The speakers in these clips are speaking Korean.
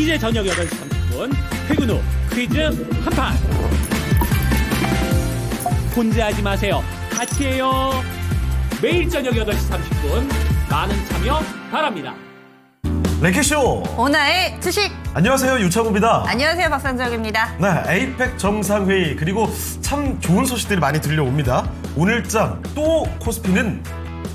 이제 저녁 8시 30분 퇴근 후 퀴즈 한판. 혼자 하지 마세요. 같이 해요. 매일 저녁 8시 30분 많은 참여 바랍니다. 랭키쇼 오나의 주식. 안녕하세요, 유창호입니다. 안녕하세요, 박상정입니다. 네, 에이펙 정상회의 그리고 참 좋은 소식들이 많이 들려옵니다. 오늘장 또 코스피는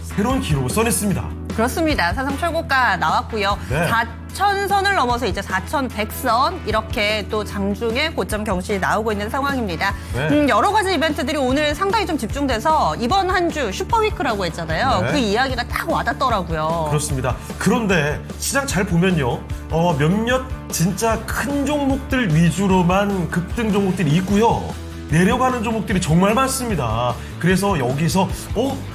새로운 기록을 써냈습니다. 그렇습니다. 사상 최고가 나왔고요. 네. 4,000선을 넘어서 이제 4,100선 이렇게 또 장중에 고점 경신이 나오고 있는 상황입니다. 네. 여러 가지 이벤트들이 오늘 상당히 좀 집중돼서 이번 한 주 슈퍼위크라고 했잖아요. 네. 그 이야기가 딱 와닿더라고요. 그렇습니다. 그런데 시장 잘 보면요, 몇몇 진짜 큰 종목들 위주로만 급등 종목들이 있고요. 내려가는 종목들이 정말 많습니다. 그래서 여기서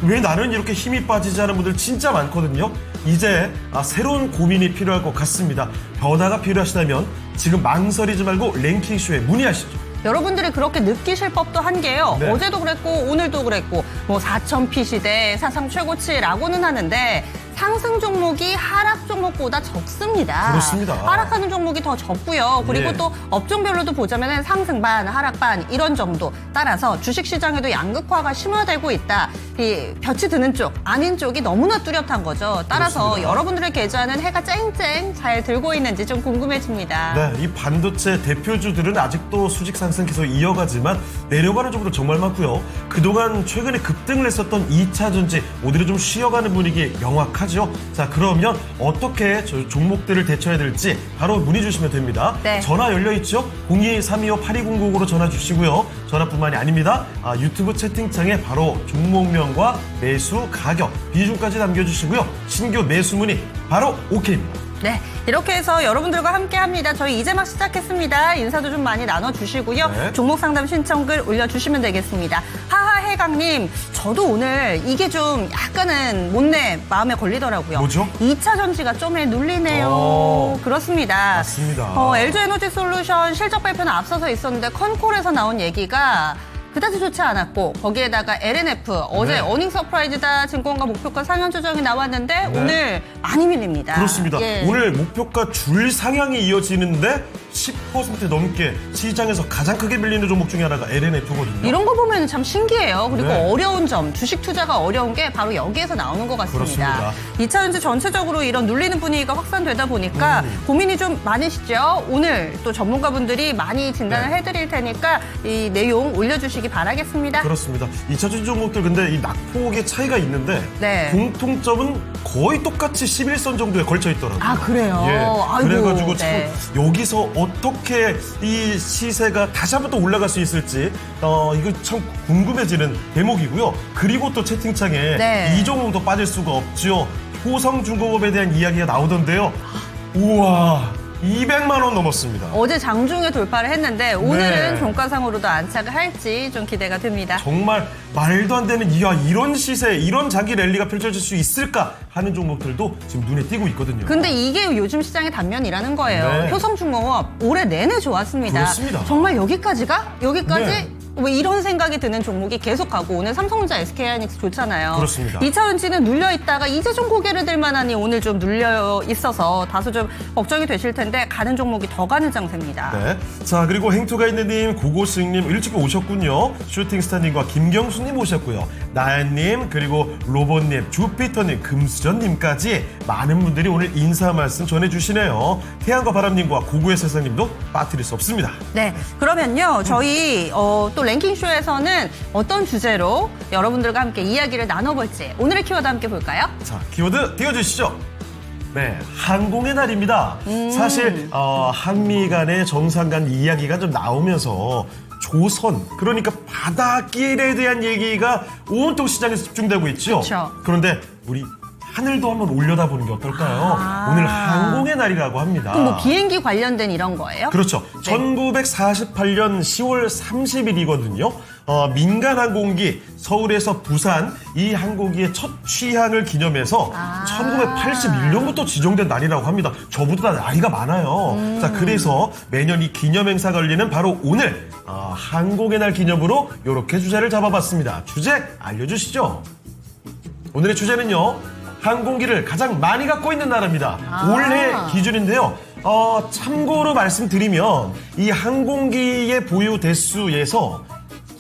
왜 나는 이렇게 힘이 빠지지 않은 분들 진짜 많거든요. 이제 새로운 고민이 필요할 것 같습니다. 변화가 필요하시다면 지금 망설이지 말고 랭킹쇼에 문의하시죠. 여러분들이 그렇게 느끼실 법도 한 게요. 네. 어제도 그랬고 오늘도 그랬고 4,000P 시대 사상 최고치라고는 하는데 상승 종목이 하락 종목보다 적습니다. 그렇습니다. 하락하는 종목이 더 적고요. 그리고 예. 또 업종별로도 보자면 상승 반, 하락 반 이런 정도. 따라서 주식시장에도 양극화가 심화되고 있다. 이 볕이 드는 쪽, 아닌 쪽이 너무나 뚜렷한 거죠. 따라서 그렇습니다. 여러분들의 계좌는 해가 쨍쨍 잘 들고 있는지 좀 궁금해집니다. 네, 이 반도체 대표주들은 아직도 수직 상승 계속 이어가지만 내려가는 종목도 정말 많고요. 그동안 최근에 급등을 했었던 2차 전지 오늘은 좀 쉬어가는 분위기 명확하죠. 자, 그러면 어떻게 저 종목들을 대처해야 될지 바로 문의 주시면 됩니다. 네. 전화 열려있죠? 02-325-8200으로 전화 주시고요. 전화뿐만이 아닙니다. 유튜브 채팅창에 바로 종목명과 매수 가격, 비중까지 남겨주시고요. 신규 매수 문의 바로 오케이입니다. 네, 이렇게 해서 여러분들과 함께 합니다. 저희 이제 막 시작했습니다. 인사도 좀 많이 나눠주시고요. 네. 종목 상담 신청글 올려주시면 되겠습니다. 하하해강님, 저도 오늘 이게 좀 약간은 못내 마음에 걸리더라고요. 뭐죠? 2차 전지가 좀에 눌리네요. 그렇습니다. 맞습니다. LG에너지솔루션 실적 발표는 앞서서 있었는데 컨콜에서 나온 얘기가 그다지 좋지 않았고 거기에다가 LNF 어제 네. 어닝 서프라이즈다 증권가 목표가 상향 조정이 나왔는데 네. 오늘 많이 밀립니다. 그렇습니다. 예. 오늘 목표가 줄 상향이 이어지는데 10% 넘게 시장에서 가장 크게 밀리는 종목 중에 하나가 LNF거든요. 이런 거 보면 참 신기해요. 그리고 네. 어려운 점, 주식 투자가 어려운 게 바로 여기에서 나오는 것 같습니다. 그렇습니다. 2차 전지 전체적으로 이런 눌리는 분위기가 확산되다 보니까 고민이 좀 많으시죠? 오늘 또 전문가분들이 많이 진단을 네. 해드릴 테니까 이 내용 올려주시기 바라겠습니다. 그렇습니다. 2차 전지 종목들 근데 이 낙폭의 차이가 있는데 네. 공통점은 거의 똑같이 11선 정도에 걸쳐 있더라고요. 아, 그래요? 예. 아이고, 그래가지고 참 네. 여기서 어떻게 이 시세가 다시 한번 또 올라갈 수 있을지 이거 참 궁금해지는 대목이고요. 그리고 또 채팅창에 네. 이 종목도 빠질 수가 없죠. 호성중공업에 대한 이야기가 나오던데요. 우와, 200만 원 넘었습니다. 어제 장중에 돌파를 했는데 오늘은 네. 종가상으로도 안착을 할지 좀 기대가 됩니다. 정말 말도 안 되는 이런 시세, 이런 장기 랠리가 펼쳐질 수 있을까 하는 종목들도 지금 눈에 띄고 있거든요. 근데 이게 요즘 시장의 단면이라는 거예요. 네. 효성중공업 올해 내내 좋았습니다. 그렇습니다. 정말 여기까지가? 여기까지? 네. 왜 이런 생각이 드는 종목이 계속가고 오늘 삼성전자, SK하이닉스 좋잖아요. 그렇습니다. 2차 전지는 눌려있다가 이제 좀 고개를 들 만하니 오늘 좀 눌려 있어서 다소 좀 걱정이 되실 텐데 가는 종목이 더 가는 장세입니다. 네. 자, 그리고 행투가 있는님, 고고스님 일찍 오셨군요. 슈팅스타님과 김경수님 오셨고요. 나연님, 그리고 로봇님, 주피터님, 금수전님까지 많은 분들이 오늘 인사 말씀 전해주시네요. 태양과 바람님과 고고의 세상님도 빠뜨릴 수 없습니다. 네, 그러면요 저희 또 랭킹쇼에서는 어떤 주제로 여러분들과 함께 이야기를 나눠볼지 오늘의 키워드 함께 볼까요? 자, 키워드 띄워주시죠. 네, 항공의 날입니다. 사실 한미 간의 정상 간 이야기가 좀 나오면서 조선, 그러니까 바닷길에 대한 얘기가 온통 시장에서 집중되고 있죠. 그쵸. 그런데 우리 하늘도 한번 올려다보는 게 어떨까요? 오늘 항공의 날이라고 합니다. 그럼 뭐 비행기 관련된 이런 거예요? 그렇죠. 네. 1948년 10월 30일이거든요. 민간 항공기 서울에서 부산 이 항공기의 첫 취항을 기념해서 1981년부터 지정된 날이라고 합니다. 저보다 나이가 많아요. 자, 그래서 매년 이 기념 행사가 열리는 바로 오늘 항공의 날 기념으로 이렇게 주제를 잡아봤습니다. 주제 알려주시죠. 오늘의 주제는요. 항공기를 가장 많이 갖고 있는 나라입니다. 올해 기준인데요. 참고로 말씀드리면 이 항공기의 보유 대수에서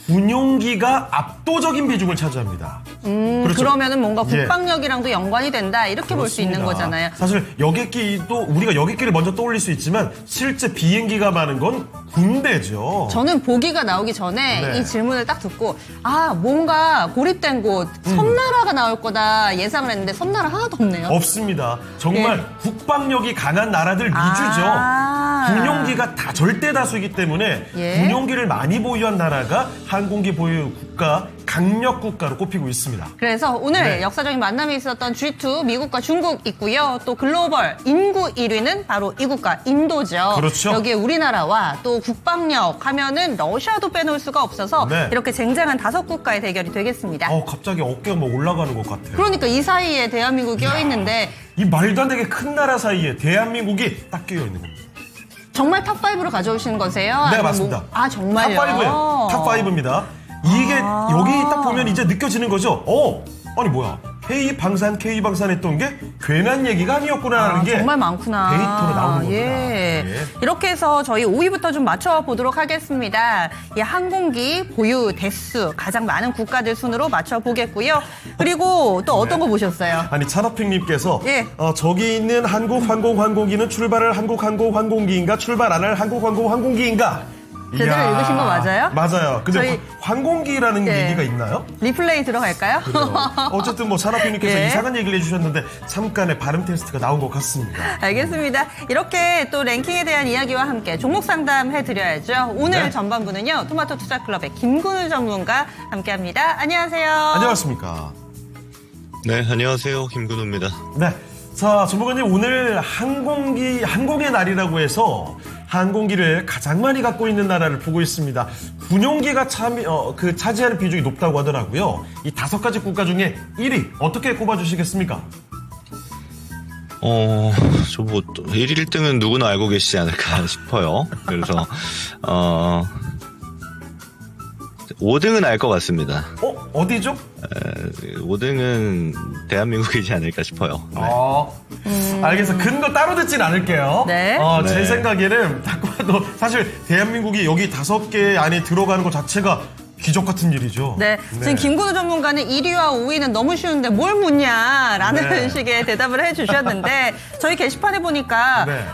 군용기가 압도적인 비중을 차지합니다. 그렇죠. 그러면은 뭔가 예. 국방력이랑도 연관이 된다 이렇게 볼 수 있는 그렇습니다. 거잖아요. 사실 여객기도 우리가 여객기를 먼저 떠올릴 수 있지만 실제 비행기가 많은 건 군대죠. 저는 보기가 나오기 전에 네. 이 질문을 딱 듣고 뭔가 고립된 곳 섬나라가 나올 거다 예상을 했는데 섬나라 하나도 없네요. 없습니다. 정말 예. 국방력이 강한 나라들 위주죠. 군용기가 다 절대 다수이기 때문에 예. 군용기를 많이 보유한 나라가 항공기 보유 국가, 강력 국가로 꼽히고 있습니다. 그래서 오늘 네. 역사적인 만남이 있었던 G2 미국과 중국 있고요. 또 글로벌 인구 1위는 바로 이 국가 인도죠. 그렇죠. 여기에 우리나라와 또 국방력 하면은 러시아도 빼놓을 수가 없어서 네. 이렇게 쟁쟁한 5국가의 대결이 되겠습니다. 갑자기 어깨가 뭐 올라가는 것 같아요. 그러니까 이 사이에 대한민국이 껴있는데 이 말도 안 되게 큰 나라 사이에 대한민국이 딱 끼어 있는 겁니다. 정말 탑5로 가져오시는 거세요? 네, 아니면 맞습니다. 정말요? 탑5예요. 탑5입니다. 이게 여기 딱 보면 이제 느껴지는 거죠. 아니 뭐야. K방산 했던 게 괜한 얘기가 아니었구나라는 게 정말 많구나. 데이터로 나오는 겁니다. 예. 이렇게 해서 저희 5위부터 좀 맞춰보도록 하겠습니다. 이 항공기 보유 대수 가장 많은 국가들 순으로 맞춰보겠고요. 그리고 또 어떤 거 보셨어요? 아니 찬업핑님께서 예. 저기 있는 한국 항공기는 출발할 한국 항공기인가 출발 안 할 한국 항공기인가 제대로 이야. 읽으신 거 맞아요? 맞아요. 근데 저희- 항공기라는 예. 얘기가 있나요? 리플레이 들어갈까요? 그래요. 어쨌든 뭐 산업인님께서 예. 이상한 얘기를 해주셨는데 잠깐의 발음 테스트가 나온 것 같습니다. 알겠습니다. 이렇게 또 랭킹에 대한 이야기와 함께 종목 상담 해드려야죠. 오늘 네. 전반부는요. 토마토 투자클럽의 김근우 전문가 함께합니다. 안녕하세요. 안녕하십니까. 네, 안녕하세요. 김근우입니다. 네. 자, 전문가님 오늘 항공의 날이라고 해서 항공기를 가장 많이 갖고 있는 나라를 보고 있습니다. 군용기가 차지하는 비중이 높다고 하더라고요. 이 5가지 국가 중에 1위 어떻게 꼽아주시겠습니까? 저 뭐, 1위 1등은 누구나 알고 계시지 않을까 싶어요. 그래서, 5등은 알 것 같습니다. 어디죠? 5등은 대한민국이지 않을까 싶어요. 네. 알겠어. 근거 따로 듣진 않을게요. 네. 제 네. 생각에는 딱 봐도 사실 대한민국이 여기 5개 안에 들어가는 것 자체가 기적 같은 일이죠. 네. 지금 김근우 전문가는 1위와 5위는 너무 쉬운데 뭘 묻냐라는 네. 식의 대답을 해주셨는데 저희 게시판에 보니까 네.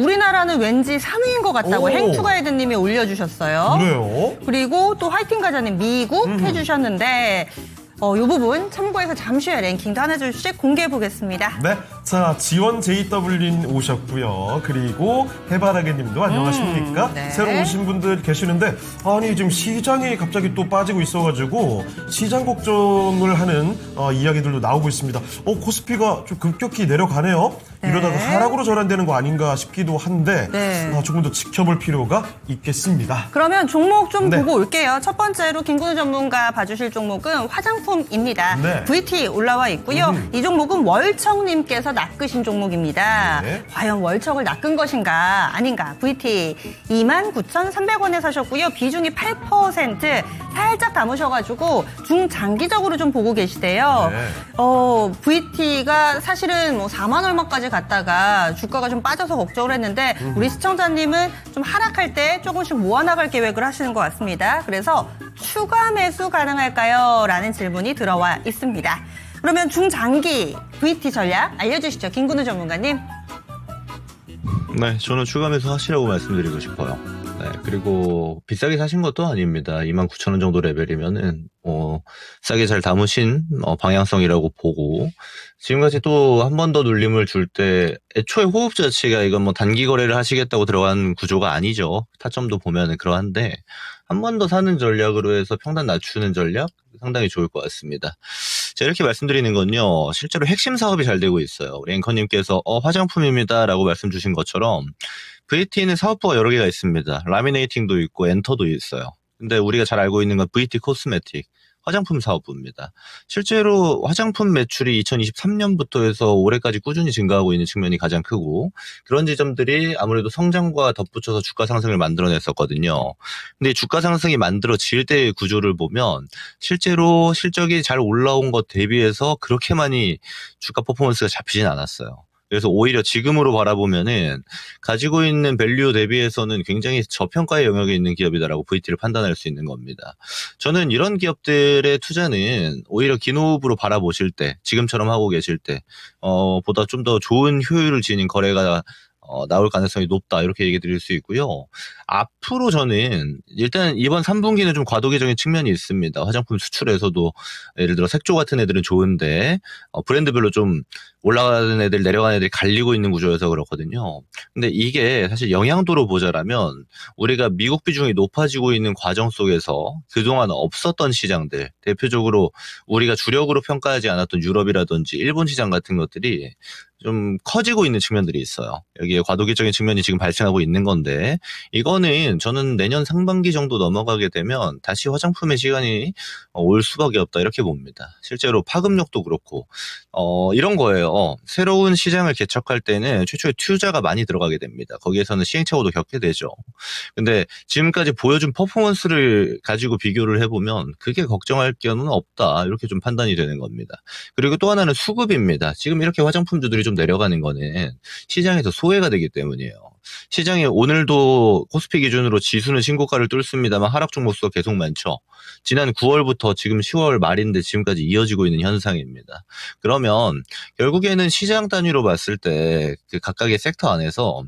우리나라는 왠지 3위인 것 같다고 오. 행투가이드님이 올려주셨어요. 그래요? 그리고 또 화이팅 가자님 미국 해주셨는데 이 부분 참고해서 잠시 후에 랭킹도 하나 둘씩 공개해 보겠습니다. 네. 자, 지원 JW님 오셨고요. 그리고 해바라기님도 안녕하십니까? 네. 새로 오신 분들 계시는데 아니 지금 시장이 갑자기 또 빠지고 있어가지고 시장 걱정을 하는 이야기들도 나오고 있습니다. 코스피가 좀 급격히 내려가네요. 네. 이러다가 하락으로 전환되는 거 아닌가 싶기도 한데 네. 조금 더 지켜볼 필요가 있겠습니다. 그러면 종목 좀 네. 보고 올게요. 첫 번째로 김근우 전문가 봐주실 종목은 화장품입니다. 네. VT 올라와 있고요. 이 종목은 월청님께서 낚으신 종목입니다. 네. 과연 월청을 낚은 것인가 아닌가. VT 29,300원에 사셨고요. 비중이 8% 살짝 담으셔가지고 중장기적으로 좀 보고 계시대요. 네. VT가 사실은 뭐 4만 얼마까지 갔다가 주가가 좀 빠져서 걱정을 했는데 우리 시청자님은 좀 하락할 때 조금씩 모아나갈 계획을 하시는 것 같습니다. 그래서 추가 매수 가능할까요? 라는 질문이 들어와 있습니다. 그러면 중장기 VT 전략 알려주시죠. 김근우 전문가님. 네, 저는 추가 매수 하시라고 말씀드리고 싶어요. 네, 그리고 비싸게 사신 것도 아닙니다. 29,000원 정도 레벨이면은, 싸게 잘 담으신, 방향성이라고 보고, 지금까지 또 한 번 더 눌림을 줄 때, 애초에 호흡 자체가 이건 뭐 단기 거래를 하시겠다고 들어간 구조가 아니죠. 타점도 보면은 그러한데, 한 번 더 사는 전략으로 해서 평단 낮추는 전략? 상당히 좋을 것 같습니다. 제가 이렇게 말씀드리는 건요, 실제로 핵심 사업이 잘 되고 있어요. 우리 앵커님께서, 화장품입니다. 라고 말씀 주신 것처럼, VT는 사업부가 여러 개가 있습니다. 라미네이팅도 있고 엔터도 있어요. 근데 우리가 잘 알고 있는 건 VT 코스메틱, 화장품 사업부입니다. 실제로 화장품 매출이 2023년부터 해서 올해까지 꾸준히 증가하고 있는 측면이 가장 크고 그런 지점들이 아무래도 성장과 덧붙여서 주가 상승을 만들어냈었거든요. 근데 주가 상승이 만들어질 때의 구조를 보면 실제로 실적이 잘 올라온 것 대비해서 그렇게 많이 주가 퍼포먼스가 잡히진 않았어요. 그래서 오히려 지금으로 바라보면은 가지고 있는 밸류 대비해서는 굉장히 저평가의 영역에 있는 기업이다라고 VT를 판단할 수 있는 겁니다. 저는 이런 기업들의 투자는 오히려 긴 호흡으로 바라보실 때, 지금처럼 하고 계실 때, 보다 좀 더 좋은 효율을 지닌 거래가 나올 가능성이 높다 이렇게 얘기 드릴 수 있고요. 앞으로 저는 일단 이번 3분기는 좀 과도기적인 측면이 있습니다. 화장품 수출에서도 예를 들어 색조 같은 애들은 좋은데 브랜드별로 좀 올라가는 애들 내려가는 애들이 갈리고 있는 구조여서 그렇거든요. 근데 이게 사실 영향도로 보자라면 우리가 미국 비중이 높아지고 있는 과정 속에서 그동안 없었던 시장들, 대표적으로 우리가 주력으로 평가하지 않았던 유럽이라든지 일본 시장 같은 것들이 좀 커지고 있는 측면들이 있어요. 여기에 과도기적인 측면이 지금 발생하고 있는 건데, 이거는 저는 내년 상반기 정도 넘어가게 되면 다시 화장품의 시간이 올 수밖에 없다 이렇게 봅니다. 실제로 파급력도 그렇고 이런 거예요. 새로운 시장을 개척할 때는 최초에 투자가 많이 들어가게 됩니다. 거기에서는 시행착오도 겪게 되죠. 근데 지금까지 보여준 퍼포먼스를 가지고 비교를 해보면 그게 걱정할 경우는 없다 이렇게 좀 판단이 되는 겁니다. 그리고 또 하나는 수급입니다. 지금 이렇게 화장품주들이 좀 내려가는 거는 시장에서 소외가 되기 때문이에요. 시장에 오늘도 코스피 기준으로 지수는 신고가를 뚫습니다만 하락 종목 수가 계속 많죠. 지난 9월부터 지금 10월 말인데 지금까지 이어지고 있는 현상입니다. 그러면 결국에는 시장 단위로 봤을 때 그 각각의 섹터 안에서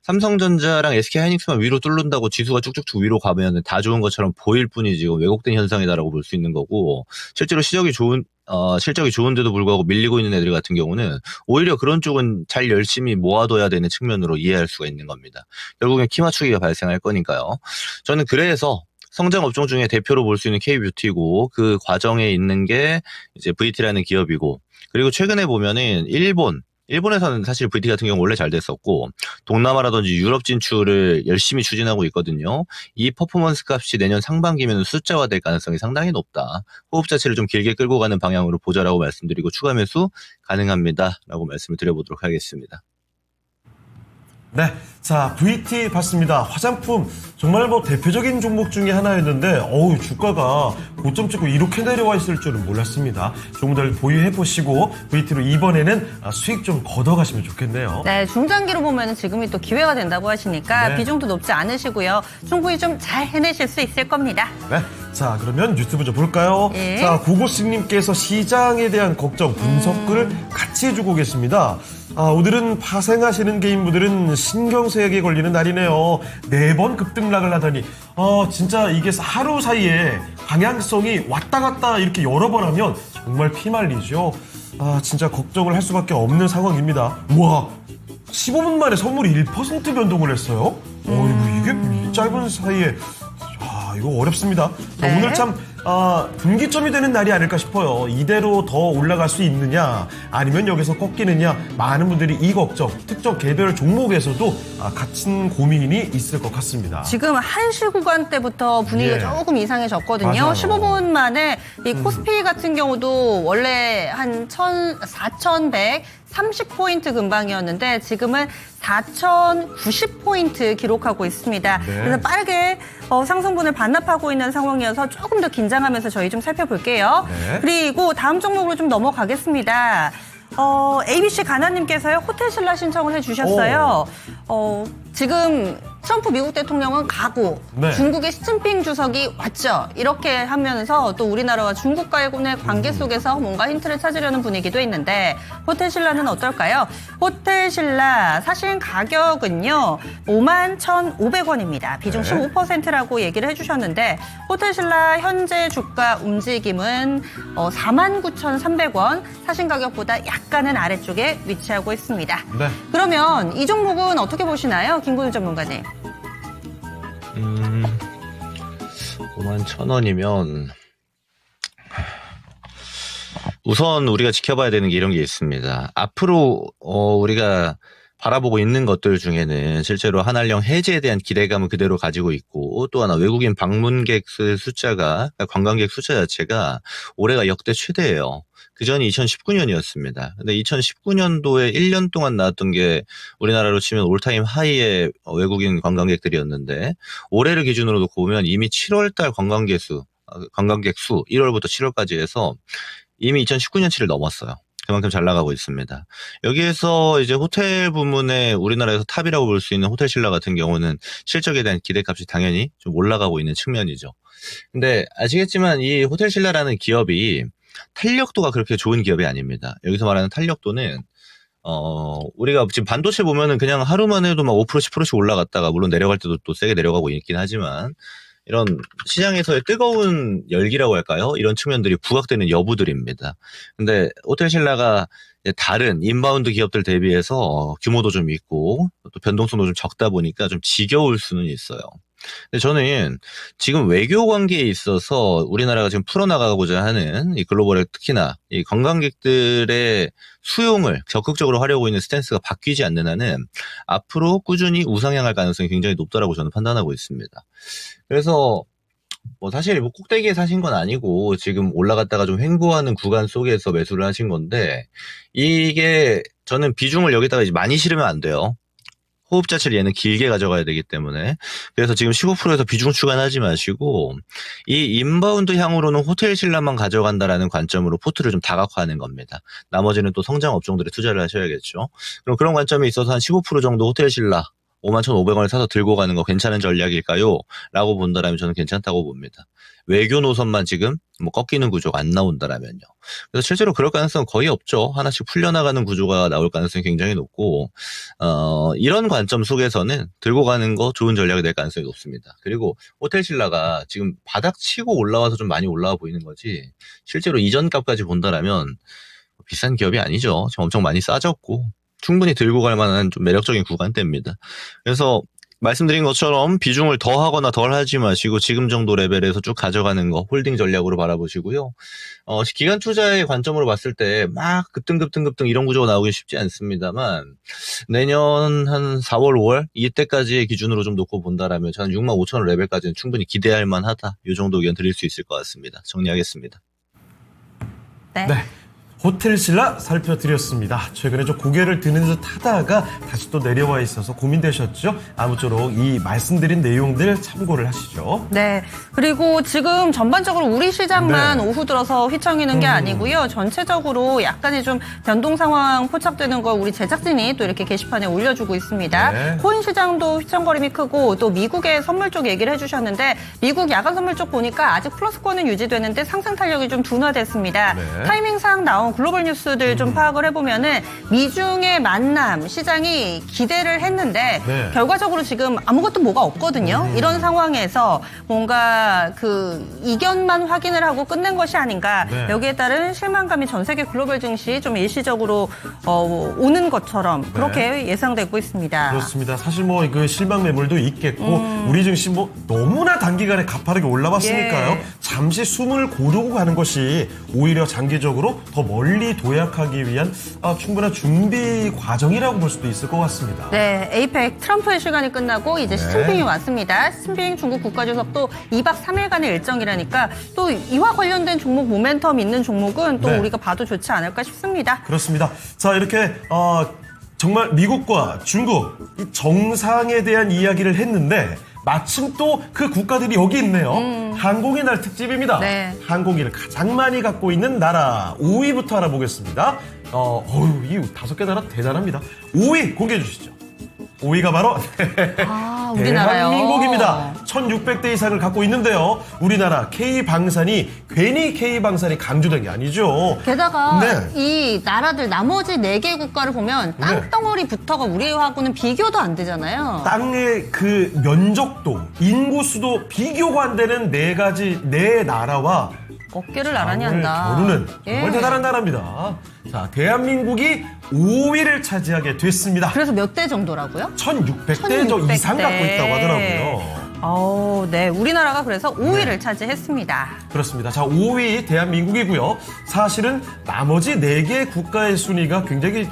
삼성전자랑 SK하이닉스만 위로 뚫는다고 지수가 쭉쭉쭉 위로 가면 다 좋은 것처럼 보일 뿐이지 왜곡된 현상이다라고 볼 수 있는 거고, 실제로 실적이 좋은데도 불구하고 밀리고 있는 애들 같은 경우는 오히려 그런 쪽은 잘 열심히 모아둬야 되는 측면으로 이해할 수가 있는 겁니다. 결국엔 키 맞추기가 발생할 거니까요. 저는 그래서 성장 업종 중에 대표로 볼 수 있는 K뷰티고 그 과정에 있는 게 이제 VT라는 기업이고, 그리고 최근에 보면은 일본에서는 사실 VT 같은 경우 원래 잘 됐었고 동남아라든지 유럽 진출을 열심히 추진하고 있거든요. 이 퍼포먼스 값이 내년 상반기면 숫자화될 가능성이 상당히 높다. 호흡 자체를 좀 길게 끌고 가는 방향으로 보자라고 말씀드리고 추가 매수 가능합니다라고 말씀을 드려보도록 하겠습니다. 네, 자 VT 봤습니다. 화장품 정말 뭐 대표적인 종목 중에 하나였는데 주가가 고점 찍고 이렇게 내려와 있을 줄은 몰랐습니다. 조금 더 보유해 보시고 VT로 이번에는 수익 좀 걷어가시면 좋겠네요. 네, 중장기로 보면 지금이 또 기회가 된다고 하시니까 네. 비중도 높지 않으시고요. 충분히 좀 잘 해내실 수 있을 겁니다. 네, 자 그러면 유튜브 좀 볼까요? 예. 자 고고식님께서 시장에 대한 걱정 분석글을 같이 해주고 계십니다. 오늘은 파생하시는 개인분들은 신경쇠약에 걸리는 날이네요. 4번 급등락을 하더니 진짜 이게 하루 사이에 방향성이 왔다 갔다 이렇게 여러 번 하면 정말 피말리죠. 진짜 걱정을 할 수밖에 없는 상황입니다. 우와, 15분 만에 선물이 1% 변동을 했어요? 이게 이 짧은 사이에 이거 어렵습니다. 자, 네. 오늘 참 분기점이 되는 날이 아닐까 싶어요. 이대로 더 올라갈 수 있느냐 아니면 여기서 꺾이느냐, 많은 분들이 이 걱정, 특정 개별 종목에서도 같은 고민이 있을 것 같습니다. 지금 1시 구간 때부터 분위기가 예. 조금 이상해졌거든요. 맞아요. 15분 만에 이 코스피 같은 경우도 원래 한 4,130포인트 근방이었는데 지금은 4,090포인트 기록하고 있습니다. 네. 그래서 빠르게 상승분을 반납하고 있는 상황이어서 조금 더 긴장하면서 저희 좀 살펴볼게요. 네. 그리고 다음 종목으로 좀 넘어가겠습니다. ABC 가나님께서요, 호텔신라 신청을 해주셨어요. 지금 트럼프 미국 대통령은 가고 네. 중국의 시진핑 주석이 왔죠. 이렇게 하면서 또 우리나라와 중국과의 관계 속에서 뭔가 힌트를 찾으려는 분위기도 있는데 호텔신라는 어떨까요? 호텔신라 사실 가격은요 51,500원입니다. 비중 네. 15%라고 얘기를 해주셨는데 호텔신라 현재 주가 움직임은 49,300원, 사신 가격보다 약간은 아래쪽에 위치하고 있습니다. 네. 그러면 이 종목은 어떻게 보시나요? 김건우 전문가님. 51,000원이면 우선 우리가 지켜봐야 되는 게 이런 게 있습니다. 앞으로 우리가 바라보고 있는 것들 중에는 실제로 한알령 해제에 대한 기대감을 그대로 가지고 있고, 또 하나 외국인 방문객 숫자가, 관광객 숫자 자체가 올해가 역대 최대예요. 그전이 2019년이었습니다. 근데 2019년도에 1년 동안 나왔던 게 우리나라로 치면 올타임 하이의 외국인 관광객들이었는데, 올해를 기준으로 놓고 보면 이미 7월달 관광객 수 1월부터 7월까지 해서 이미 2019년치를 넘었어요. 그만큼 잘 나가고 있습니다. 여기에서 이제 호텔 부문에 우리나라에서 탑이라고 볼 수 있는 호텔신라 같은 경우는 실적에 대한 기대값이 당연히 좀 올라가고 있는 측면이죠. 근데 아시겠지만 이 호텔신라라는 기업이 탄력도가 그렇게 좋은 기업이 아닙니다. 여기서 말하는 탄력도는 우리가 지금 반도체 보면은 그냥 하루만 해도 막 5%, 10%씩 올라갔다가 물론 내려갈 때도 또 세게 내려가고 있긴 하지만 이런 시장에서의 뜨거운 열기라고 할까요? 이런 측면들이 부각되는 여부들입니다. 근데 호텔신라가 다른 인바운드 기업들 대비해서 규모도 좀 있고 또 변동성도 좀 적다 보니까 좀 지겨울 수는 있어요. 근데 저는 지금 외교 관계에 있어서 우리나라가 지금 풀어나가고자 하는 이 글로벌에 특히나 이 관광객들의 수용을 적극적으로 하려고 있는 스탠스가 바뀌지 않는 한은 앞으로 꾸준히 우상향할 가능성이 굉장히 높다라고 저는 판단하고 있습니다. 그래서 뭐 사실 뭐 꼭대기에 사신 건 아니고 지금 올라갔다가 좀 횡보하는 구간 속에서 매수를 하신 건데 이게 저는 비중을 여기다가 이제 많이 실으면 안 돼요. 호흡 자체를 얘는 길게 가져가야 되기 때문에 그래서 지금 15%에서 비중 추간하지 마시고 이 인바운드 향으로는 호텔신라만 가져간다라는 관점으로 포트를 좀 다각화하는 겁니다. 나머지는 또 성장 업종들에 투자를 하셔야겠죠. 그럼 그런 관점에 있어서 한 15% 정도 호텔신라 51,500원을 사서 들고 가는 거 괜찮은 전략일까요? 라고 본다라면 저는 괜찮다고 봅니다. 외교 노선만 지금 뭐 꺾이는 구조가 안 나온다라면요. 그래서 실제로 그럴 가능성은 거의 없죠. 하나씩 풀려나가는 구조가 나올 가능성이 굉장히 높고 이런 관점 속에서는 들고 가는 거 좋은 전략이 될 가능성이 높습니다. 그리고 호텔신라가 지금 바닥 치고 올라와서 좀 많이 올라와 보이는 거지 실제로 이전 값까지 본다라면 비싼 기업이 아니죠. 지금 엄청 많이 싸졌고 충분히 들고 갈 만한 좀 매력적인 구간대입니다. 그래서 말씀드린 것처럼 비중을 더 하거나 덜 하지 마시고 지금 정도 레벨에서 쭉 가져가는 거 홀딩 전략으로 바라보시고요. 기간 투자의 관점으로 봤을 때 막 급등 이런 구조가 나오기 쉽지 않습니다만 내년 한 4월, 5월 이때까지의 기준으로 좀 놓고 본다라면 저는 65,000원 레벨까지는 충분히 기대할 만하다. 이 정도 의견 드릴 수 있을 것 같습니다. 정리하겠습니다. 네. 네. 호텔신라 살펴드렸습니다. 최근에 좀 고개를 드는 듯 하다가 다시 또 내려와 있어서 고민되셨죠? 아무쪼록 이 말씀드린 내용들 참고를 하시죠. 네. 그리고 지금 전반적으로 우리 시장만 네. 오후 들어서 휘청이는 게 아니고요. 전체적으로 약간의 좀 변동 상황 포착되는 걸 우리 제작진이 또 이렇게 게시판에 올려주고 있습니다. 네. 코인 시장도 휘청거림이 크고 또 미국의 선물 쪽 얘기를 해주셨는데 미국 야간 선물 쪽 보니까 아직 플러스권은 유지되는데 상승 탄력이 좀 둔화됐습니다. 네. 타이밍상 나온 글로벌 뉴스들 좀 파악을 해보면은 미중의 만남 시장이 기대를 했는데 네. 결과적으로 지금 아무것도 뭐가 없거든요. 이런 상황에서 뭔가 그 이견만 확인을 하고 끝낸 것이 아닌가. 네. 여기에 따른 실망감이 전 세계 글로벌 증시 좀 일시적으로 오는 것처럼 그렇게 예상되고 있습니다. 그렇습니다. 사실 뭐 그 실망 매물도 있겠고 우리 증시 뭐 너무나 단기간에 가파르게 올라왔으니까요. 예. 잠시 숨을 고르고 가는 것이 오히려 장기적으로 더 멀리 도약하기 위한 충분한 준비 과정이라고 볼 수도 있을 것 같습니다. 네, 에이펙 트럼프의 시간이 끝나고 이제 시진핑이 왔습니다. 시진핑 중국 국가주석도 2박 3일간의 일정이라니까 또 이와 관련된 종목 모멘텀 있는 종목은 또 네. 우리가 봐도 좋지 않을까 싶습니다. 그렇습니다. 자, 이렇게 정말 미국과 중국 이 정상에 대한 이야기를 했는데 마침 또 그 국가들이 여기 있네요. 항공의 날 특집입니다. 네. 항공기를 가장 많이 갖고 있는 나라 5위부터 알아보겠습니다. 이 5개 나라 대단합니다. 5위 공개해 주시죠. 5위가 바로 우리나라요. 대한민국입니다. 1,600대 이상을 갖고 있는데요. 우리나라 K방산이 괜히 K방산이 강조된 게 아니죠. 게다가 네. 이 나라들 나머지 4개 국가를 보면 땅덩어리부터가 우리하고는 비교도 안 되잖아요. 땅의 그 면적도, 인구수도 비교가 안 되는 네 나라와 어깨를 나란히 한다. 겨루는 정말 예. 대단한 나라입니다. 자, 대한민국이 5위를 차지하게 됐습니다. 그래서 몇 대 정도라고요? 1,600대 1,600 이상 대. 갖고 있다고 하더라고요. 네. 우리나라가 그래서 5위를 차지했습니다. 그렇습니다. 자, 5위 대한민국이고요. 사실은 나머지 4개 국가의 순위가 굉장히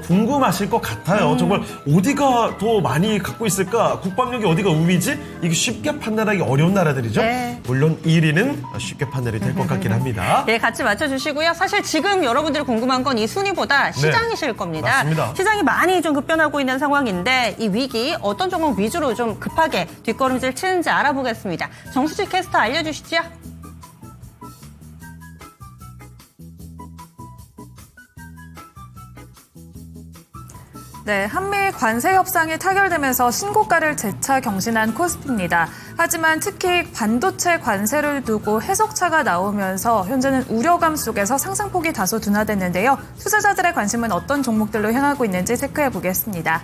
궁금하실 것 같아요. 정말 어디가 더 많이 갖고 있을까? 국방력이 어디가 우위지? 이게 쉽게 판단하기 어려운 나라들이죠. 네. 물론 1위는 쉽게 판단이 될 것 같긴 합니다. 네, 같이 맞춰주시고요. 사실 지금 여러분들이 궁금한 건 이 순위보다 시장이실 겁니다. 맞습니다. 시장이 많이 좀 급변하고 있는 상황인데 이 위기 어떤 종목 위주로 좀 급하게 뒷걸음질 치는지 알아보겠습니다. 정수지 캐스터 알려주시죠. 네, 한미 관세 협상이 타결되면서 신고가를 재차 경신한 코스피입니다. 하지만 특히 반도체 관세를 두고 해석차가 나오면서 현재는 우려감 속에서 상승폭이 다소 둔화됐는데요. 투자자들의 관심은 어떤 종목들로 향하고 있는지 체크해 보겠습니다.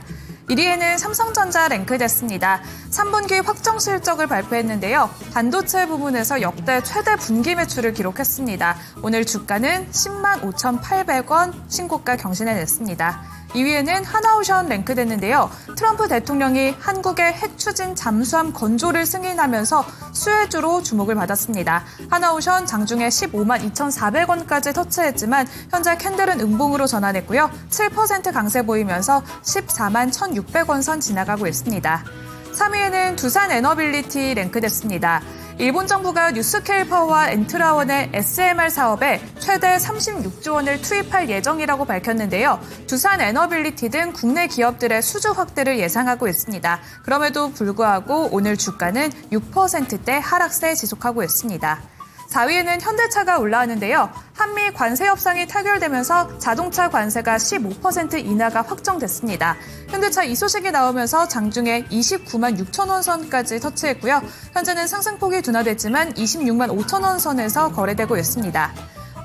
1위에는 삼성전자 랭크됐습니다. 3분기 확정 실적을 발표했는데요. 반도체 부분에서 역대 최대 분기 매출을 기록했습니다. 오늘 주가는 10만 5,800원 신고가 경신해냈습니다. 2위에는 하나오션 랭크됐는데요. 트럼프 대통령이 한국의 핵 추진 잠수함 건조를 승인하면서 수혜주로 주목을 받았습니다. 하나오션 장중에 15만 2,400원까지 터치했지만 현재 캔들은 음봉으로 전환했고요. 7% 강세 보이면서 14만 1,600원 선 지나가고 있습니다. 3위에는 두산 에너빌리티 랭크됐습니다. 일본 정부가 뉴스케일 파워와 엔트라원의 SMR 사업에 최대 36조 원을 투입할 예정이라고 밝혔는데요. 두산 에너빌리티 등 국내 기업들의 수주 확대를 예상하고 있습니다. 그럼에도 불구하고 오늘 주가는 6%대 하락세 지속하고 있습니다. 4위에는 현대차가 올라왔는데요. 한미 관세 협상이 타결되면서 자동차 관세가 15% 인하가 확정됐습니다. 현대차 이 소식이 나오면서 장중에 29만 6천 원 선까지 터치했고요. 현재는 상승폭이 둔화됐지만 26만 5천 원 선에서 거래되고 있습니다.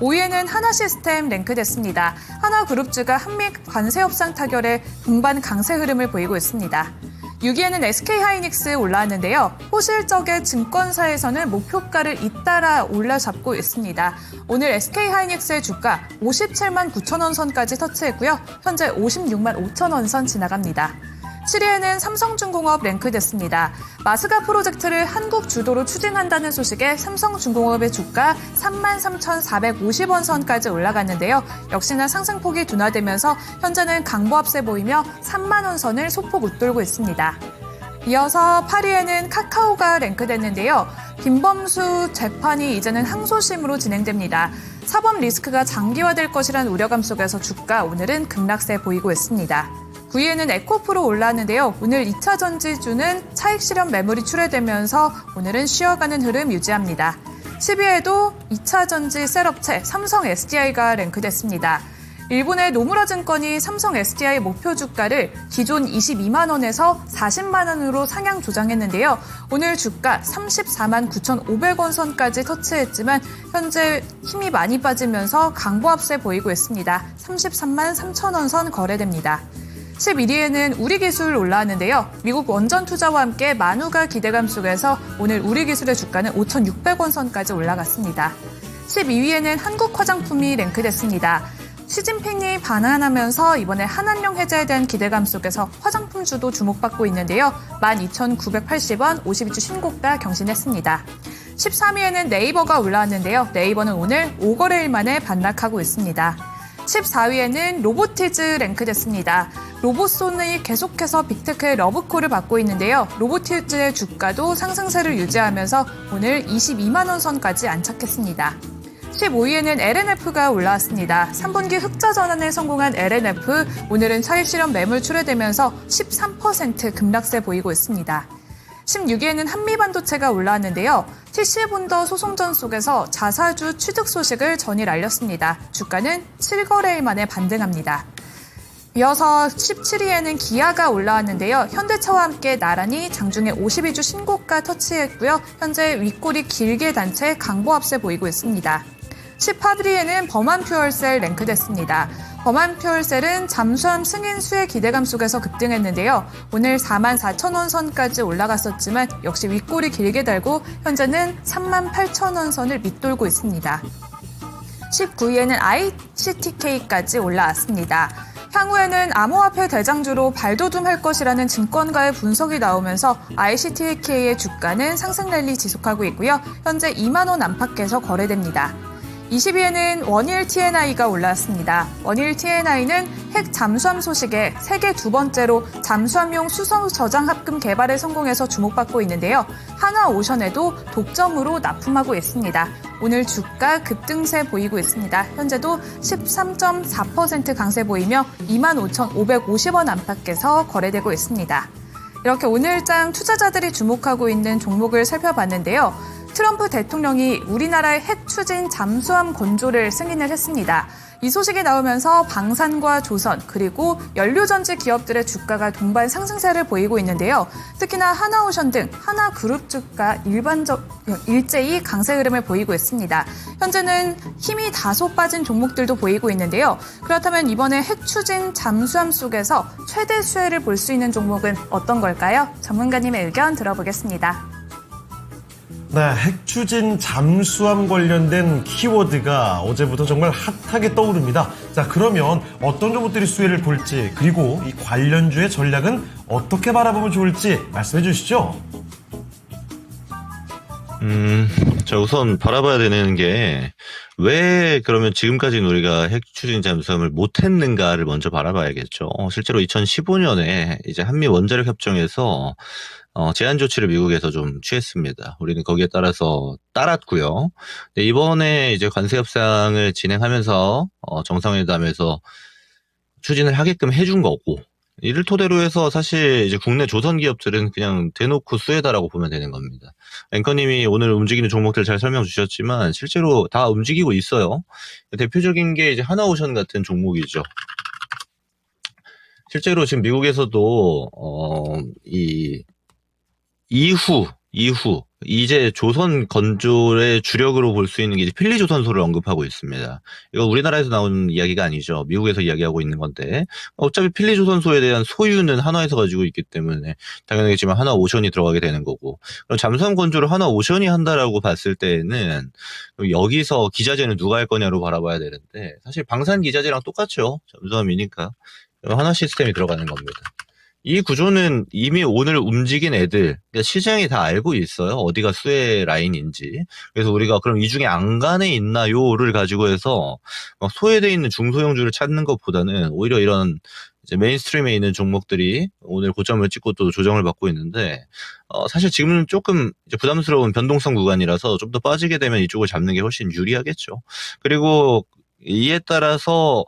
5위에는 하나시스템 랭크됐습니다. 하나그룹주가 한미 관세 협상 타결에 동반 강세 흐름을 보이고 있습니다. 6위에는 SK하이닉스 올라왔는데요. 호실적의 증권사에서는 목표가를 잇따라 올라잡고 있습니다. 오늘 SK하이닉스의 주가 57만 9천 원 선까지 터치했고요. 현재 56만 5천 원 선 지나갑니다. 7위에는 삼성중공업 랭크됐습니다. 마스가 프로젝트를 한국 주도로 추진한다는 소식에 삼성중공업의 주가 33,450원 선까지 올라갔는데요. 역시나 상승폭이 둔화되면서 현재는 강보합세 보이며 3만 원 선을 소폭 웃돌고 있습니다. 이어서 8위에는 카카오가 랭크됐는데요. 김범수 재판이 이제는 항소심으로 진행됩니다. 사법 리스크가 장기화될 것이라는 우려감 속에서 주가 오늘은 급락세 보이고 있습니다. 9위에는 에코프로 올라왔는데요. 오늘 2차 전지주는 차익 실현 매물이 출회되면서 오늘은 쉬어가는 흐름 유지합니다. 10위에도 2차 전지 셀업체 삼성 SDI가 랭크됐습니다. 일본의 노무라 증권이 삼성 SDI 목표 주가를 기존 22만 원에서 40만 원으로 상향 조정했는데요. 오늘 주가 34만 9,500원 선까지 터치했지만 현재 힘이 많이 빠지면서 강보합세 보이고 있습니다. 33만 3천 원 선 거래됩니다. 11위에는 우리기술 올라왔는데요. 미국 원전 투자와 함께 만우가 기대감 속에서 오늘 우리기술의 주가는 5,600원 선까지 올라갔습니다. 12위에는 한국화장품이 랭크됐습니다. 시진핑이 반환하면서 이번에 한한령 해제에 대한 기대감 속에서 화장품주도 주목받고 있는데요. 12,980원 52주 신고가 경신했습니다. 13위에는 네이버가 올라왔는데요. 네이버는 오늘 5거래일 만에 반락하고 있습니다. 14위에는 로보티즈 랭크됐습니다. 로봇손이 계속해서 빅테크의 러브콜을 받고 있는데요. 로보티즈의 주가도 상승세를 유지하면서 오늘 22만 원 선까지 안착했습니다. 15위에는 LNF가 올라왔습니다. 3분기 흑자 전환에 성공한 LNF, 오늘은 차익 실현 매물 출회되면서 13% 급락세 보이고 있습니다. 16위에는 한미반도체가 올라왔는데요. TC본더 소송전 속에서 자사주 취득 소식을 전일 알렸습니다. 주가는 7거래일 만에 반등합니다. 이어서 17위에는 기아가 올라왔는데요. 현대차와 함께 나란히 장중에 52주 신고가 터치했고요. 현재 윗골이 길게 단 채 강보합세 보이고 있습니다. 18위에는 범한퓨얼셀 랭크됐습니다. 범한퓨얼셀은 잠수함 승인 수혜 기대감 속에서 급등했는데요. 오늘 4만 4천 원 선까지 올라갔었지만 역시 윗골이 길게 달고 현재는 3만 8천 원 선을 밑돌고 있습니다. 19위에는 ICTK까지 올라왔습니다. 향후에는 암호화폐 대장주로 발돋움할 것이라는 증권가의 분석이 나오면서 ICTK의 주가는 상승 랠리 지속하고 있고요. 현재 2만 원 안팎에서 거래됩니다. 20위에는 원일 TNI가 올라왔습니다. 원일 TNI는 핵 잠수함 소식에 세계 두 번째로 잠수함용 수소 저장 합금 개발에 성공해서 주목받고 있는데요. 하나오션에도 독점으로 납품하고 있습니다. 오늘 주가 급등세 보이고 있습니다. 현재도 13.4% 강세 보이며 25,550원 안팎에서 거래되고 있습니다. 이렇게 오늘장 투자자들이 주목하고 있는 종목을 살펴봤는데요. 트럼프 대통령이 우리나라의 핵 추진 잠수함 건조를 승인을 했습니다. 이 소식이 나오면서 방산과 조선 그리고 연료전지 기업들의 주가가 동반 상승세를 보이고 있는데요. 특히나 하나오션 등 하나그룹 주가 일제히 강세 흐름을 보이고 있습니다. 현재는 힘이 다소 빠진 종목들도 보이고 있는데요. 그렇다면 이번에 핵 추진 잠수함 속에서 최대 수혜를 볼 수 있는 종목은 어떤 걸까요? 전문가님의 의견 들어보겠습니다. 네, 핵 추진 잠수함 관련된 키워드가 어제부터 정말 핫하게 떠오릅니다. 자, 그러면 어떤 종목들이 수혜를 볼지, 그리고 이 관련주의 전략은 어떻게 바라보면 좋을지 말씀해 주시죠. 자, 우선 바라봐야 되는 게, 왜 그러면 지금까지는 우리가 핵 추진 잠수함을 못했는가를 먼저 바라봐야겠죠. 실제로 2015년에 이제 한미 원자력 협정에서 제한 조치를 미국에서 좀 취했습니다. 우리는 거기에 따라서 따랐고요. 근데 이번에 이제 관세 협상을 진행하면서 정상회담에서 추진을 하게끔 해준 거고, 이를 토대로 해서 사실 이제 국내 조선 기업들은 그냥 대놓고 수혜다라고 보면 되는 겁니다. 앵커님이 오늘 움직이는 종목들 잘 설명 주셨지만 실제로 다 움직이고 있어요. 대표적인 게 이제 하나오션 같은 종목이죠. 실제로 지금 미국에서도 이후 이제 조선 건조의 주력으로 볼 수 있는 게 이제 필리조선소를 언급하고 있습니다. 이거 우리나라에서 나온 이야기가 아니죠. 미국에서 이야기하고 있는 건데, 어차피 필리조선소에 대한 소유는 한화에서 가지고 있기 때문에 당연하겠지만 하나오션이 들어가게 되는 거고, 그럼 잠수함 건조를 하나오션이 한다라고 봤을 때는 여기서 기자재는 누가 할 거냐로 바라봐야 되는데, 사실 방산 기자재랑 똑같죠. 잠수함이니까 하나 시스템이 들어가는 겁니다. 이 구조는 이미 오늘 움직인 애들, 그러니까 시장이 다 알고 있어요. 어디가 수혜 라인인지. 그래서 우리가 그럼 이 중에 안간에 있나요를 가지고 해서 막 소외되어 있는 중소형주를 찾는 것보다는 오히려 이런 이제 메인스트림에 있는 종목들이 오늘 고점을 찍고 또 조정을 받고 있는데, 사실 지금은 조금 이제 부담스러운 변동성 구간이라서 좀 더 빠지게 되면 이쪽을 잡는 게 훨씬 유리하겠죠. 그리고 이에 따라서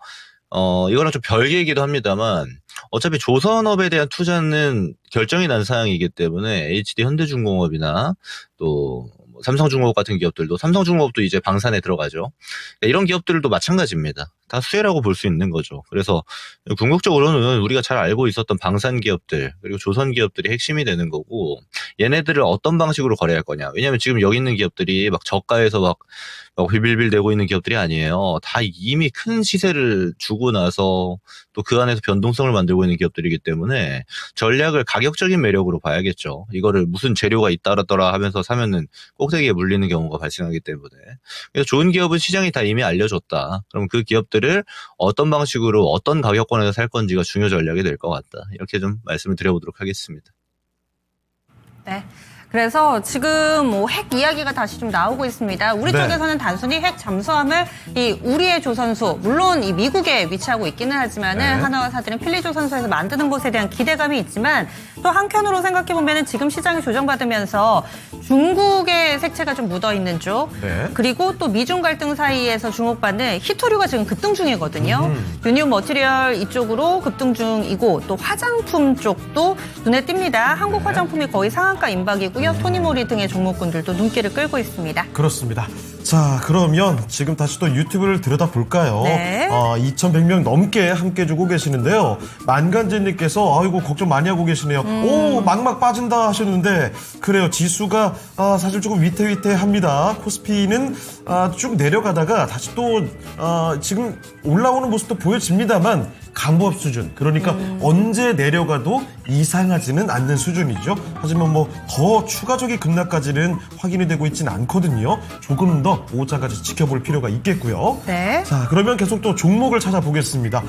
이거랑 좀 별개이기도 합니다만, 어차피 조선업에 대한 투자는 결정이 난 사항이기 때문에 HD 현대중공업이나 또 삼성중공업 같은 기업들도, 삼성중공업도 이제 방산에 들어가죠. 이런 기업들도 마찬가지입니다. 다 수혜라고 볼 수 있는 거죠. 그래서 궁극적으로는 우리가 잘 알고 있었던 방산 기업들 그리고 조선 기업들이 핵심이 되는 거고, 얘네들을 어떤 방식으로 거래할 거냐. 왜냐하면 지금 여기 있는 기업들이 막 저가에서 막 빌빌빌 대고 있는 기업들이 아니에요. 다 이미 큰 시세를 주고 나서 또 그 안에서 변동성을 만들고 있는 기업들이기 때문에 전략을 가격적인 매력으로 봐야겠죠. 이거를 무슨 재료가 있다더라 하면서 사면은 꼭대기에 물리는 경우가 발생하기 때문에. 그래서 좋은 기업은 시장이 다 이미 알려줬다. 그럼 그 기업들을 어떤 방식으로 어떤 가격권에서 살 건지가 중요 전략이 될 것 같다. 이렇게 좀 말씀을 드려보도록 하겠습니다. 네. 그래서 지금 뭐 핵 이야기가 다시 좀 나오고 있습니다. 우리 네. 쪽에서는 단순히 핵 잠수함을 이 우리의 조선소, 물론 이 미국에 위치하고 있기는 하지만은 네. 하나사들은 필리조선소에서 만드는 것에 대한 기대감이 있지만, 또 한편으로 생각해 보면은 지금 시장이 조정받으면서 중국의 색채가 좀 묻어 있는 쪽, 네. 그리고 또 미중 갈등 사이에서 주목받는 히토류가 지금 급등 중이거든요. 유니온 머티리얼 이쪽으로 급등 중이고, 또 화장품 쪽도 눈에 띕니다. 한국 화장품이 거의 상한가 임박이고요. 토니모리 등의 종목군들도 눈길을 끌고 있습니다. 그렇습니다. 자, 그러면 지금 다시 또 유튜브를 들여다볼까요? 네. 2,100명 넘게 함께 주고 계시는데요. 만간제님께서 아이고 걱정 많이 하고 계시네요. 오, 막막 빠진다 하셨는데, 그래요. 지수가 사실 조금 위태위태합니다. 코스피는 쭉 내려가다가 다시 또 지금 올라오는 모습도 보여집니다만 간부업 수준, 그러니까 언제 내려가도 이상하지는 않는 수준이죠. 하지만 뭐 더 추가적인 급락까지는 확인이 되고 있지는 않거든요. 조금 더 오차까지 지켜볼 필요가 있겠고요. 네. 자, 그러면 계속 또 종목을 찾아보겠습니다.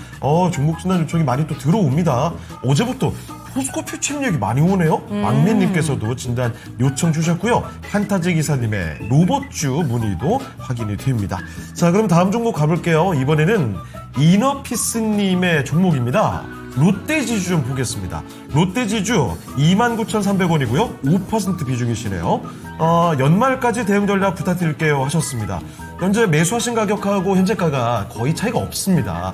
종목 진단 요청이 많이 또 들어옵니다. 어제부터 포스코 퓨처력이 많이 오네요. 막내님께서도 진단 요청 주셨고요. 판타지 기사님의 로봇주 문의도 확인이 됩니다. 자, 그럼 다음 종목 가볼게요. 이번에는 이너피스님의 종목입니다. 롯데지주 좀 보겠습니다. 롯데지주 29,300원이고요. 5% 비중이시네요. 연말까지 대응 전략 부탁드릴게요 하셨습니다. 현재 매수하신 가격하고 현재가가 거의 차이가 없습니다.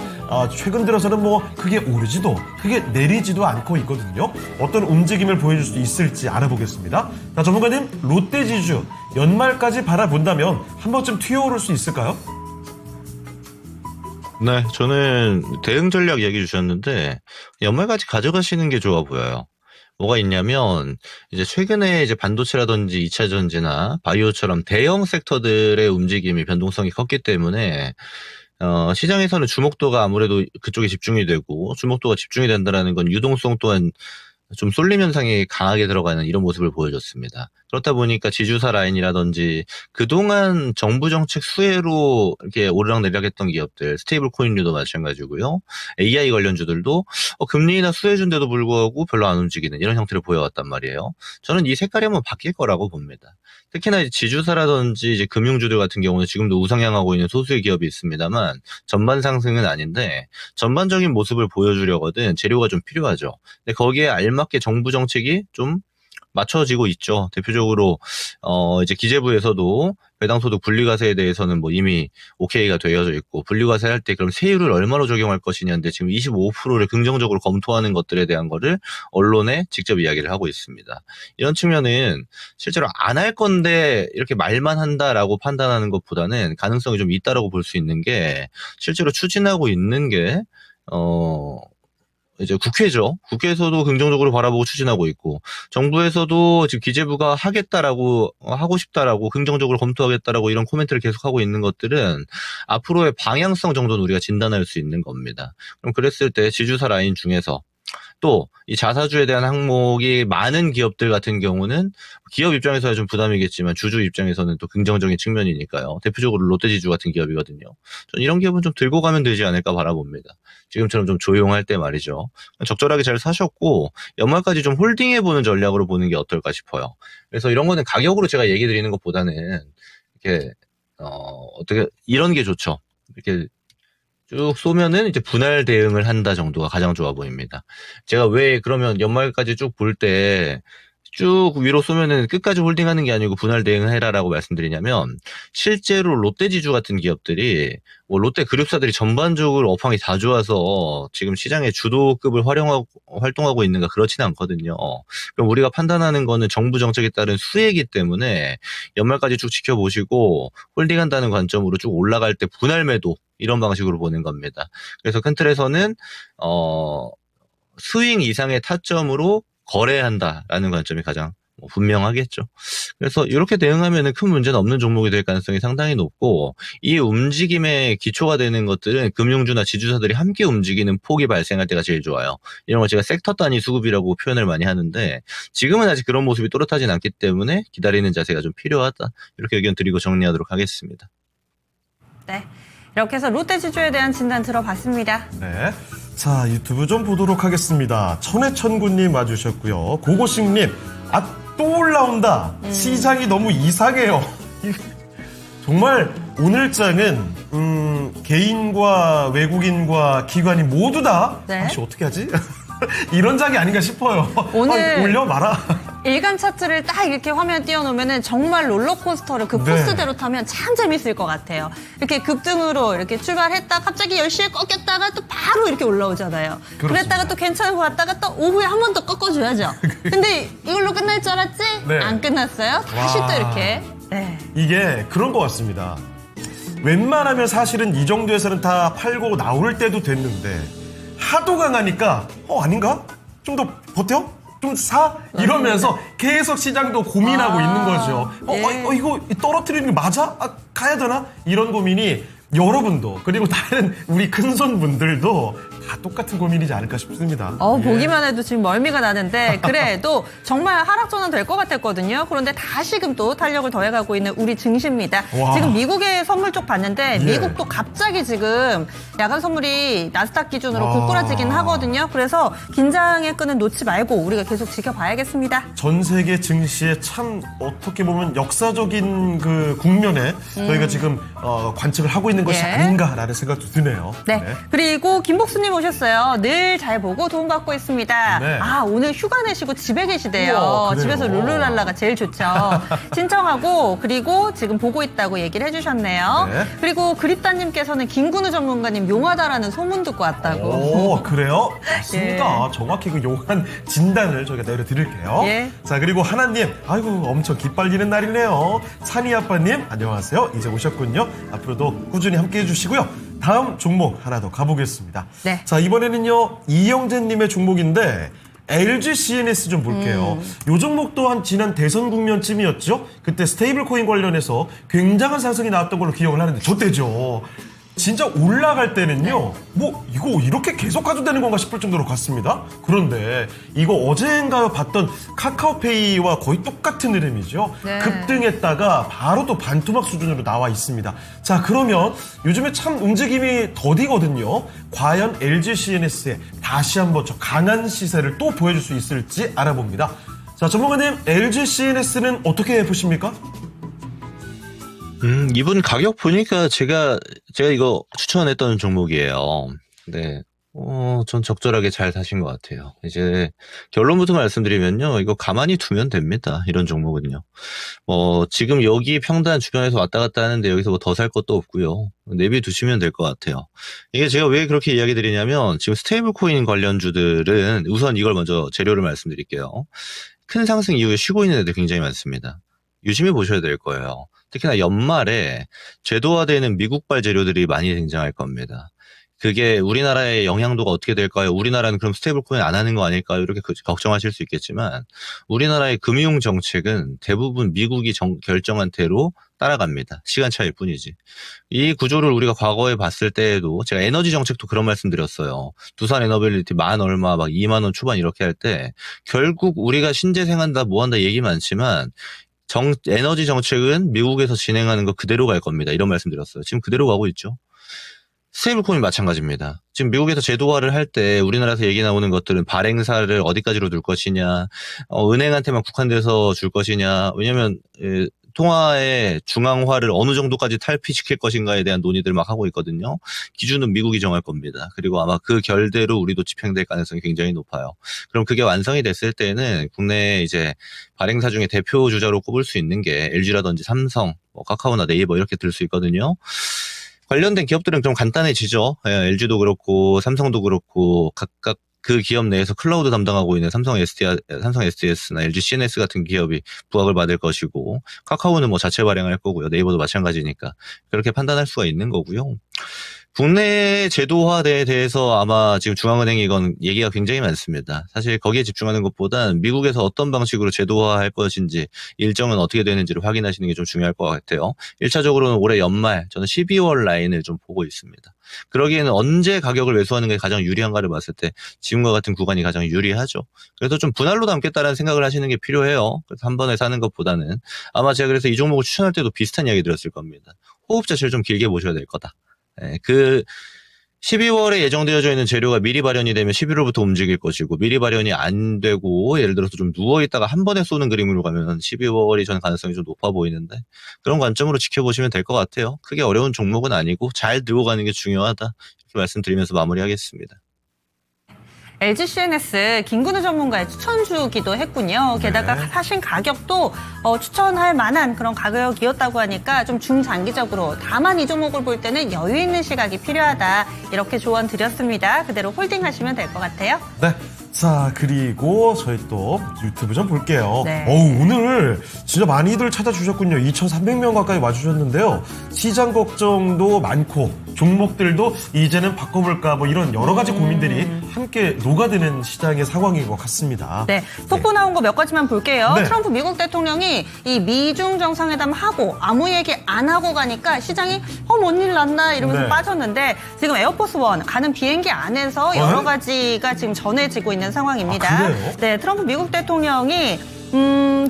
최근 들어서는 뭐 크게 오르지도 크게 내리지도 않고 있거든요. 어떤 움직임을 보여줄 수 있을지 알아보겠습니다. 자, 전문가님, 롯데지주 연말까지 바라본다면 한 번쯤 튀어오를 수 있을까요? 네, 저는 대응 전략 얘기 주셨는데 연말까지 가져가시는 게 좋아 보여요. 뭐가 있냐면 이제 최근에 이제 반도체라든지 2차 전지나 바이오처럼 대형 섹터들의 움직임이 변동성이 컸기 때문에 시장에서는 주목도가 아무래도 그쪽에 집중이 되고 주목도가 집중이 된다라는 건 유동성 또한 좀 쏠림 현상이 강하게 들어가는 이런 모습을 보여줬습니다. 그렇다 보니까 지주사 라인이라든지 그동안 정부 정책 수혜로 이렇게 오르락내리락 했던 기업들, 스테이블 코인류도 마찬가지고요. AI 관련주들도 금리 인하 수혜 준데도 불구하고 별로 안 움직이는 이런 형태를 보여왔단 말이에요. 저는 이 색깔이 한번 바뀔 거라고 봅니다. 특히나 이제 지주사라든지 이제 금융주들 같은 경우는 지금도 우상향하고 있는 소수의 기업이 있습니다만 전반 상승은 아닌데 전반적인 모습을 보여주려거든 재료가 좀 필요하죠. 근데 거기에 알맞게 정부 정책이 좀 맞춰지고 있죠. 대표적으로 이제 기재부에서도 배당소득 분리과세에 대해서는 뭐 이미 오케이가 되어져 있고 분리과세 할 때 그럼 세율을 얼마로 적용할 것이냐인데 지금 25%를 긍정적으로 검토하는 것들에 대한 거를 언론에 직접 이야기를 하고 있습니다. 이런 측면은 실제로 안 할 건데 이렇게 말만 한다라고 판단하는 것보다는 가능성이 좀 있다라고 볼 수 있는 게 실제로 추진하고 있는 게 이제 국회죠. 국회에서도 긍정적으로 바라보고 추진하고 있고 정부에서도 지금 기재부가 하겠다라고 하고 싶다라고 긍정적으로 검토하겠다라고 이런 코멘트를 계속하고 있는 것들은 앞으로의 방향성 정도는 우리가 진단할 수 있는 겁니다. 그럼 그랬을 때 지주사 라인 중에서 또 이 자사주에 대한 항목이 많은 기업들 같은 경우는 기업 입장에서야 좀 부담이겠지만 주주 입장에서는 또 긍정적인 측면이니까요. 대표적으로 롯데지주 같은 기업이거든요. 전 이런 기업은 좀 들고 가면 되지 않을까 바라봅니다. 지금처럼 좀 조용할 때 말이죠. 적절하게 잘 사셨고 연말까지 좀 홀딩해보는 전략으로 보는 게 어떨까 싶어요. 그래서 이런 거는 가격으로 제가 얘기 드리는 것보다는 이렇게 어떻게 이런 게 좋죠. 이렇게 쭉 쏘면은 이제 분할 대응을 한다 정도가 가장 좋아 보입니다. 제가 왜 그러면 연말까지 쭉 볼 때 쭉 위로 쏘면은 끝까지 홀딩하는 게 아니고 분할 대응을 해라라고 말씀드리냐면 실제로 롯데지주 같은 기업들이 뭐 롯데 그룹사들이 전반적으로 업황이 다 좋아서 지금 시장의 주도급을 활동하고 있는가 그렇지는 않거든요. 그럼 우리가 판단하는 거는 정부 정책에 따른 수혜이기 때문에 연말까지 쭉 지켜보시고 홀딩한다는 관점으로 쭉 올라갈 때 분할 매도 이런 방식으로 보는 겁니다. 그래서 큰 틀에서는 스윙 이상의 타점으로 거래한다라는 관점이 가장 분명하겠죠. 그래서 이렇게 대응하면 큰 문제는 없는 종목이 될 가능성이 상당히 높고 이 움직임의 기초가 되는 것들은 금융주나 지주사들이 함께 움직이는 폭이 발생할 때가 제일 좋아요. 이런 걸 제가 섹터 단위 수급이라고 표현을 많이 하는데 지금은 아직 그런 모습이 또렷하진 않기 때문에 기다리는 자세가 좀 필요하다. 이렇게 의견 드리고 정리하도록 하겠습니다. 네. 이렇게 해서 롯데지주에 대한 진단 들어봤습니다. 네. 자, 유튜브 좀 보도록 하겠습니다. 천해천구님 와주셨고요. 고고식님, 또 올라온다. 시장이 너무 이상해요. 정말 오늘 장은 개인과 외국인과 기관이 모두 다 네. 혹시 어떻게 하지? 이런 장이 아닌가 싶어요. 오늘 올려 마라. 일간 차트를 딱 이렇게 화면에 띄워놓으면 정말 롤러코스터를 그 네. 코스대로 타면 참 재밌을 것 같아요. 이렇게 급등으로 이렇게 출발했다 갑자기 10시에 꺾였다가 또 바로 이렇게 올라오잖아요. 그렇습니다. 그랬다가 또 괜찮은 거 같다가 또 오후에 한 번 더 꺾어줘야죠. 근데 이걸로 끝날 줄 알았지? 네. 안 끝났어요. 다시 와. 또 이렇게. 네. 이게 그런 것 같습니다. 웬만하면 사실은 이 정도에서는 다 팔고 나올 때도 됐는데 하도 강하니까 아닌가? 좀 더 버텨? 좀 사? 이러면서 계속 시장도 고민하고 있는 거죠. 예. 이거 떨어뜨리는 게 맞아? 가야 되나? 이런 고민이 여러분도 그리고 다른 우리 큰손분들도 다 똑같은 고민이지 않을까 싶습니다. 예. 보기만 해도 지금 멀미가 나는데 그래도 정말 하락전환 될 것 같았거든요. 그런데 다시금 또 탄력을 더해가고 있는 우리 증시입니다. 와. 지금 미국의 선물 쪽 봤는데 예. 미국도 갑자기 지금 야간 선물이 나스닥 기준으로 와. 굴꼬라지긴 하거든요. 그래서 긴장의 끈은 놓지 말고 우리가 계속 지켜봐야겠습니다. 전 세계 증시에 참 어떻게 보면 역사적인 그 국면에 저희가 지금 관측을 하고 있는 것이 예. 아닌가라는 생각도 드네요. 네. 그리고 김복수님 오셨어요. 늘 잘 보고 도움받고 있습니다. 네. 오늘 휴가 내시고 집에 계시대요. 우와, 그래요? 집에서 룰루랄라가 제일 좋죠. 신청하고 그리고 지금 보고 있다고 얘기를 해주셨네요. 네. 그리고 그립다님께서는 김근우 전문가님 용하다라는 소문 듣고 왔다고. 오, 그래요? 맞습니다. 예. 정확히 그 용한 진단을 저희가 내려드릴게요. 예. 자, 그리고 하나님, 아이고, 엄청 기빨리는 날이네요. 산이 아빠님, 안녕하세요. 이제 오셨군요. 앞으로도 꾸준히 함께 해주시고요. 다음 종목 하나 더 가보겠습니다. 네. 자, 이번에는요, 이영재님의 종목인데, LG CNS 좀 볼게요. 요 종목 또한 지난 대선 국면쯤이었죠. 그때 스테이블 코인 관련해서 굉장한 상승이 나왔던 걸로 기억을 하는데, 저때죠. 진짜 올라갈 때는요, 뭐, 이거 이렇게 계속 가도 되는 건가 싶을 정도로 갔습니다. 그런데, 이거 어제인가요 봤던 카카오페이와 거의 똑같은 흐름이죠. 네. 급등했다가 바로 또 반토막 수준으로 나와 있습니다. 자, 그러면 요즘에 참 움직임이 더디거든요. 과연 LG CNS에 다시 한번 저 강한 시세를 또 보여줄 수 있을지 알아봅니다. 자, 전문가님, LG CNS는 어떻게 보십니까? 이분 가격 보니까 제가 이거 추천했던 종목이에요. 네. 전 적절하게 잘 사신 것 같아요. 이제 결론부터 말씀드리면요. 이거 가만히 두면 됩니다. 이런 종목은요. 지금 여기 평단 주변에서 왔다 갔다 하는데 여기서 뭐 더 살 것도 없고요. 내비두시면 될 것 같아요. 이게 제가 왜 그렇게 이야기 드리냐면 지금 스테이블 코인 관련주들은 우선 이걸 먼저 재료를 말씀드릴게요. 큰 상승 이후에 쉬고 있는 애들 굉장히 많습니다. 유심히 보셔야 될 거예요. 특히나 연말에 제도화되는 미국발 재료들이 많이 등장할 겁니다. 그게 우리나라의 영향도가 어떻게 될까요? 우리나라는 그럼 스테이블 코인 안 하는 거 아닐까요? 이렇게 걱정하실 수 있겠지만 우리나라의 금융 정책은 대부분 미국이 결정한 대로 따라갑니다. 시간 차이일 뿐이지. 이 구조를 우리가 과거에 봤을 때에도 제가 에너지 정책도 그런 말씀 드렸어요. 두산 에너빌리티 만 얼마 막 2만 원 초반 이렇게 할 때 결국 우리가 신재생한다 뭐 한다 얘기 많지만 에너지 정책은 미국에서 진행하는 거 그대로 갈 겁니다. 이런 말씀 드렸어요. 지금 그대로 가고 있죠. 스테이블 코인 마찬가지입니다. 지금 미국에서 제도화를 할 때 우리나라에서 얘기 나오는 것들은 발행사를 어디까지로 둘 것이냐, 은행한테만 국한돼서 줄 것이냐, 왜냐면 통화의 중앙화를 어느 정도까지 탈피시킬 것인가에 대한 논의들 막 하고 있거든요. 기준은 미국이 정할 겁니다. 그리고 아마 그 결대로 우리도 집행될 가능성이 굉장히 높아요. 그럼 그게 완성이 됐을 때는 국내에 이제 발행사 중에 대표 주자로 꼽을 수 있는 게 LG라든지 삼성, 카카오나 네이버 이렇게 들 수 있거든요. 관련된 기업들은 좀 간단해지죠. LG도 그렇고 삼성도 그렇고 각각 그 기업 내에서 클라우드 담당하고 있는 삼성 SDS나 LG CNS 같은 기업이 부각을 받을 것이고 카카오는 뭐 자체 발행할 거고요. 네이버도 마찬가지니까 그렇게 판단할 수가 있는 거고요. 국내 제도화에 대해서 아마 지금 중앙은행이 이건 얘기가 굉장히 많습니다. 사실 거기에 집중하는 것보단 미국에서 어떤 방식으로 제도화할 것인지 일정은 어떻게 되는지를 확인하시는 게 좀 중요할 것 같아요. 1차적으로는 올해 연말 저는 12월 라인을 좀 보고 있습니다. 그러기에는 언제 가격을 매수하는 게 가장 유리한가를 봤을 때 지금과 같은 구간이 가장 유리하죠. 그래서 좀 분할로 담겠다라는 생각을 하시는 게 필요해요. 그래서 한 번에 사는 것보다는 아마 제가 그래서 이 종목을 추천할 때도 비슷한 이야기 드렸을 겁니다. 호흡 자체를 좀 길게 보셔야 될 거다. 네, 12월에 예정되어져 있는 재료가 미리 발현이 되면 11월부터 움직일 것이고 미리 발현이 안 되고 예를 들어서 좀 누워있다가 한 번에 쏘는 그림으로 가면 12월이 저는 가능성이 좀 높아 보이는데 그런 관점으로 지켜보시면 될 것 같아요. 크게 어려운 종목은 아니고 잘 들고 가는 게 중요하다 이렇게 말씀드리면서 마무리하겠습니다. LG CNS 김근우 전문가의 추천주기도 했군요. 게다가 네. 사신 가격도 추천할 만한 그런 가격이었다고 하니까 좀 중장기적으로 다만 이 종목을 볼 때는 여유 있는 시각이 필요하다. 이렇게 조언 드렸습니다. 그대로 홀딩하시면 될 것 같아요. 네. 자, 그리고 저희 또 유튜브 좀 볼게요. 네. 오늘 진짜 많이들 찾아주셨군요. 2,300명 가까이 와주셨는데요. 시장 걱정도 많고 종목들도 이제는 바꿔볼까 뭐 이런 여러 가지 고민들이 함께 녹아드는 시장의 상황인 것 같습니다. 네, 속보 나온 거 몇 가지만 볼게요. 네. 트럼프 미국 대통령이 이 미중 정상회담 하고 아무 얘기 안 하고 가니까 시장이 뭔 일 났나 이러면서 네. 빠졌는데 지금 에어포스 원 가는 비행기 안에서 여러 가지가 지금 전해지고 있는 상황입니다. 아, 그래요? 네, 트럼프 미국 대통령이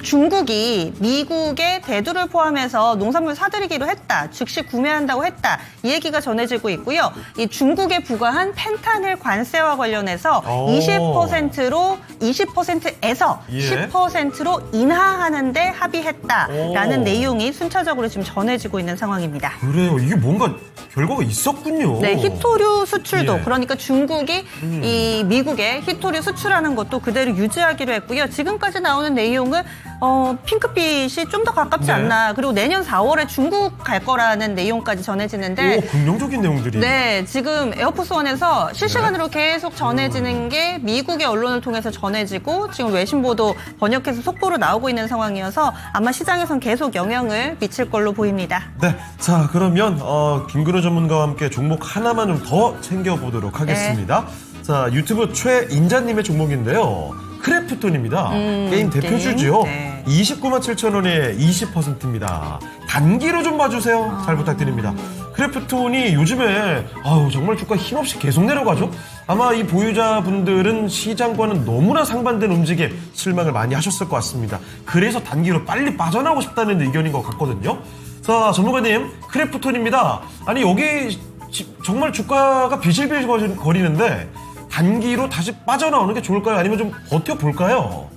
중국이 미국의 대두를 포함해서 농산물 사들이기로 했다. 즉시 구매한다고 했다. 이 얘기가 전해지고 있고요. 이 중국에 부과한 펜타닐 관세와 관련해서 20%에서 예. 10%로 인하하는 데 합의했다라는 오. 내용이 순차적으로 지금 전해지고 있는 상황입니다. 그래요. 이게 뭔가 결과가 있었군요. 네, 히토류 수출도 예. 그러니까 중국이 이 미국에 히토류 수출하는 것도 그대로 유지하기로 했고요. 지금까지 나오는 내용 내용은 핑크빛이 좀 더 가깝지 네. 않나. 그리고 내년 4월에 중국 갈 거라는 내용까지 전해지는데 오, 긍정적인 내용들이. 네, 지금 에어포스원에서 실시간으로 계속 전해지는 게 미국의 언론을 통해서 전해지고 지금 외신 보도 번역해서 속보로 나오고 있는 상황이어서 아마 시장에선 계속 영향을 미칠 걸로 보입니다. 네, 자 그러면 김근우 전문가와 함께 종목 하나만 좀 더 챙겨보도록 하겠습니다. 자, 유튜브 최인자님의 종목인데요. 크래프톤입니다. 게임 대표주지요. 네. 29만 7천 원에 20%입니다. 단기로 좀 봐주세요. 잘 부탁드립니다. 크래프톤이 요즘에 정말 주가 힘없이 계속 내려가죠. 아마 이 보유자분들은 시장과는 너무나 상반된 움직임 실망을 많이 하셨을 것 같습니다. 그래서 단기로 빨리 빠져나오고 싶다는 의견인 것 같거든요. 자, 전문가님, 크래프톤입니다. 아니 여기 정말 주가가 비실비실 거리는데 단기로 다시 빠져나오는 게 좋을까요? 아니면 좀 버텨볼까요?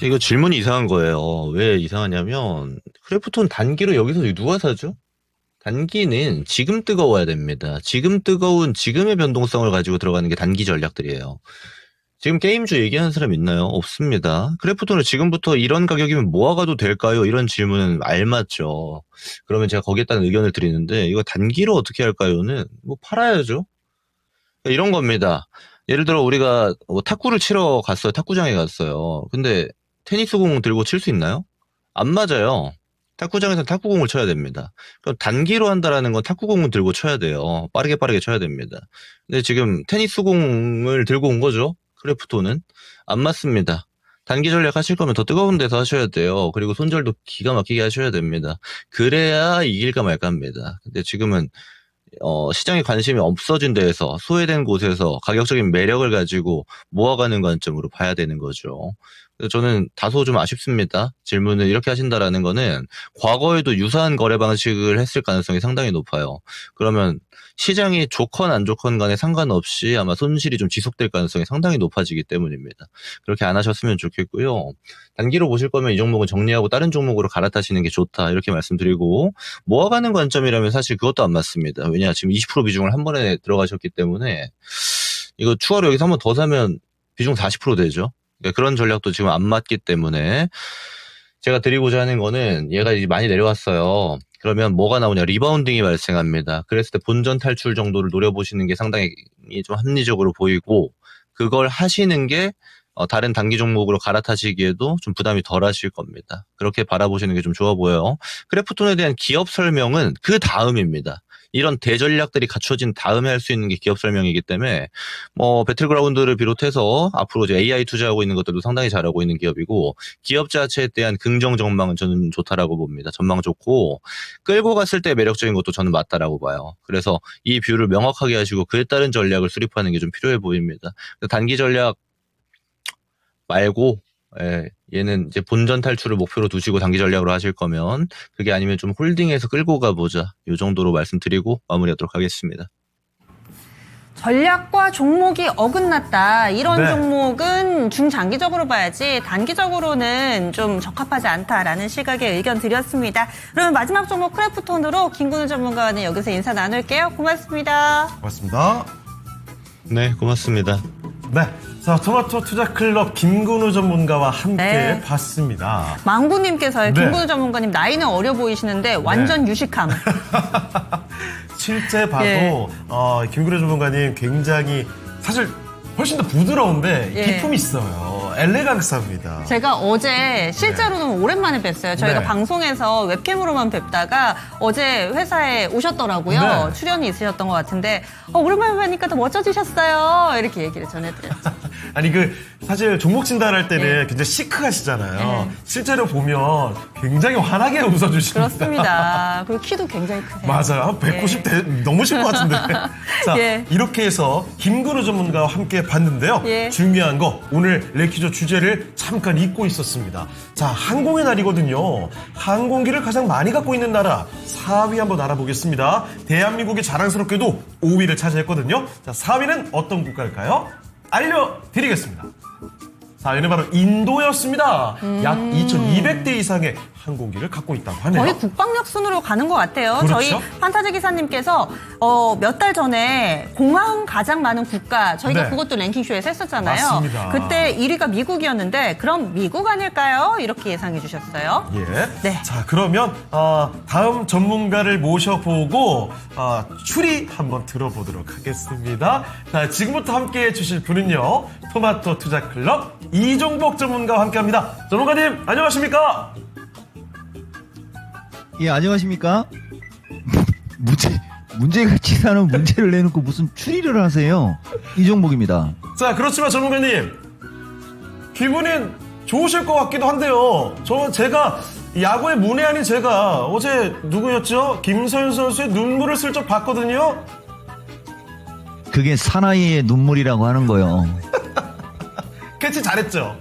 이거 질문이 이상한 거예요. 왜 이상하냐면 크래프톤 단기로 여기서 누가 사죠? 단기는 지금 뜨거워야 됩니다. 지금 뜨거운 지금의 변동성을 가지고 들어가는 게 단기 전략들이에요. 지금 게임주 얘기하는 사람 있나요? 없습니다. 크래프톤을 지금부터 이런 가격이면 모아가도 될까요? 이런 질문은 알맞죠. 그러면 제가 거기에 따른 의견을 드리는데 이거 단기로 어떻게 할까요?는 뭐 팔아야죠. 이런 겁니다. 예를 들어 우리가 탁구를 치러 갔어요. 탁구장에 갔어요. 근데 테니스 공 들고 칠 수 있나요? 안 맞아요. 탁구장에서는 탁구공을 쳐야 됩니다. 그럼 단기로 한다라는 건 탁구공을 들고 쳐야 돼요. 빠르게 쳐야 됩니다. 근데 지금 테니스 공을 들고 온 거죠. 크래프톤은 안 맞습니다. 단기 전략 하실 거면 더 뜨거운 데서 하셔야 돼요. 그리고 손절도 기가 막히게 하셔야 됩니다. 그래야 이길까 말까 합니다. 근데 지금은 시장에 관심이 없어진 데에서 소외된 곳에서 가격적인 매력을 가지고 모아가는 관점으로 봐야 되는 거죠. 그래서 저는 다소 좀 아쉽습니다. 질문을 이렇게 하신다라는 거는 과거에도 유사한 거래 방식을 했을 가능성이 상당히 높아요. 그러면 시장이 좋건 안 좋건 간에 상관없이 아마 손실이 좀 지속될 가능성이 상당히 높아지기 때문입니다. 그렇게 안 하셨으면 좋겠고요. 단기로 보실 거면 이 종목은 정리하고 다른 종목으로 갈아타시는 게 좋다 이렇게 말씀드리고, 모아가는 관점이라면 사실 그것도 안 맞습니다. 왜냐 지금 20% 비중을 한 번에 들어가셨기 때문에 이거 추가로 여기서 한 번 더 사면 비중 40% 되죠. 그러니까 그런 전략도 지금 안 맞기 때문에 제가 드리고자 하는 거는, 얘가 이제 많이 내려왔어요. 그러면 뭐가 나오냐? 리바운딩이 발생합니다. 그랬을 때 본전 탈출 정도를 노려보시는 게 상당히 좀 합리적으로 보이고, 그걸 하시는 게 다른 단기 종목으로 갈아타시기에도 좀 부담이 덜 하실 겁니다. 그렇게 바라보시는 게 좀 좋아 보여요. 크래프톤에 대한 기업 설명은 그 다음입니다. 이런 대전략들이 갖춰진 다음에 할 수 있는 게 기업 설명이기 때문에 배틀그라운드를 비롯해서 앞으로 이제 AI 투자하고 있는 것들도 상당히 잘하고 있는 기업이고, 기업 자체에 대한 긍정 전망은 저는 좋다라고 봅니다. 전망 좋고 끌고 갔을 때 매력적인 것도 저는 맞다라고 봐요. 그래서 이 뷰를 명확하게 하시고 그에 따른 전략을 수립하는 게 좀 필요해 보입니다. 단기 전략 말고 얘는 이제 본전 탈출을 목표로 두시고 단기 전략으로 하실 거면, 그게 아니면 좀 홀딩해서 끌고 가보자, 이 정도로 말씀드리고 마무리하도록 하겠습니다. 전략과 종목이 어긋났다. 이런 네. 종목은 중장기적으로 봐야지 단기적으로는 좀 적합하지 않다라는 시각의 의견 드렸습니다. 그러면 마지막 종목 크래프톤으로 김근우 전문가와는 여기서 인사 나눌게요. 고맙습니다. 고맙습니다. 네, 고맙습니다. 네, 자 토마토 투자 클럽 김근우 전문가와 함께 네. 봤습니다. 망구님께서요. 네. 김근우 전문가님 나이는 어려 보이시는데 완전 유식함. 실제 봐도 예. 김근우 전문가님 굉장히 사실 훨씬 더 부드러운데 예. 기품이 있어요. 엘레강스합니다. 제가 어제 실제로는 오랜만에 뵀어요. 저희가 네. 방송에서 웹캠으로만 뵙다가 어제 회사에 오셨더라고요. 네. 출연이 있으셨던 것 같은데 오랜만에 뵈니까 더 멋져지셨어요. 이렇게 얘기를 전해드렸죠. 아니 사실 종목 진단할 때는 네. 굉장히 시크하시잖아요. 네. 실제로 보면 굉장히 환하게 웃어주십니다. 그렇습니다. 그리고 키도 굉장히 크세요. 맞아요. 한 190 넘으실 것 같은데. 자, 예. 이렇게 해서 김근우 전문가와 함께 봤는데요. 예. 중요한 거 오늘 레키조 주제를 잠깐 잊고 있었습니다. 자, 항공의 날이거든요. 항공기를 가장 많이 갖고 있는 나라 4위 한번 알아보겠습니다. 대한민국이 자랑스럽게도 5위를 차지했거든요. 자, 4위는 어떤 국가일까요? 알려드리겠습니다. 4위는 바로 인도였습니다. 약 2,200대 이상의 항공기를 갖고 있다고 하네요. 거의 국방력 순으로 가는 것 같아요. 그렇죠? 저희 판타지 기사님께서 몇 달 전에 공항 가장 많은 국가 저희가 네. 그것도 랭킹쇼에서 했었잖아요. 맞습니다. 그때 1위가 미국이었는데 그럼 미국 아닐까요? 이렇게 예상해 주셨어요. 예. 네. 자, 그러면 다음 전문가를 모셔보고 추리 한번 들어보도록 하겠습니다. 자, 지금부터 함께해 주실 분은요. 토마토 투자클럽 이종복 전문가와 함께합니다. 전문가님, 안녕하십니까? 예, 안녕하십니까? 문제같이 사는 문제를 내놓고 무슨 추리를 하세요? 이종복입니다. 자, 그렇지만 전문가님, 기분이 좋으실 것 같기도 한데요. 제가 야구의 문외 아닌 제가 어제 누구였죠? 김서현 선수의 눈물을 슬쩍 봤거든요. 그게 사나이의 눈물이라고 하는 거요. 캐치 잘했죠?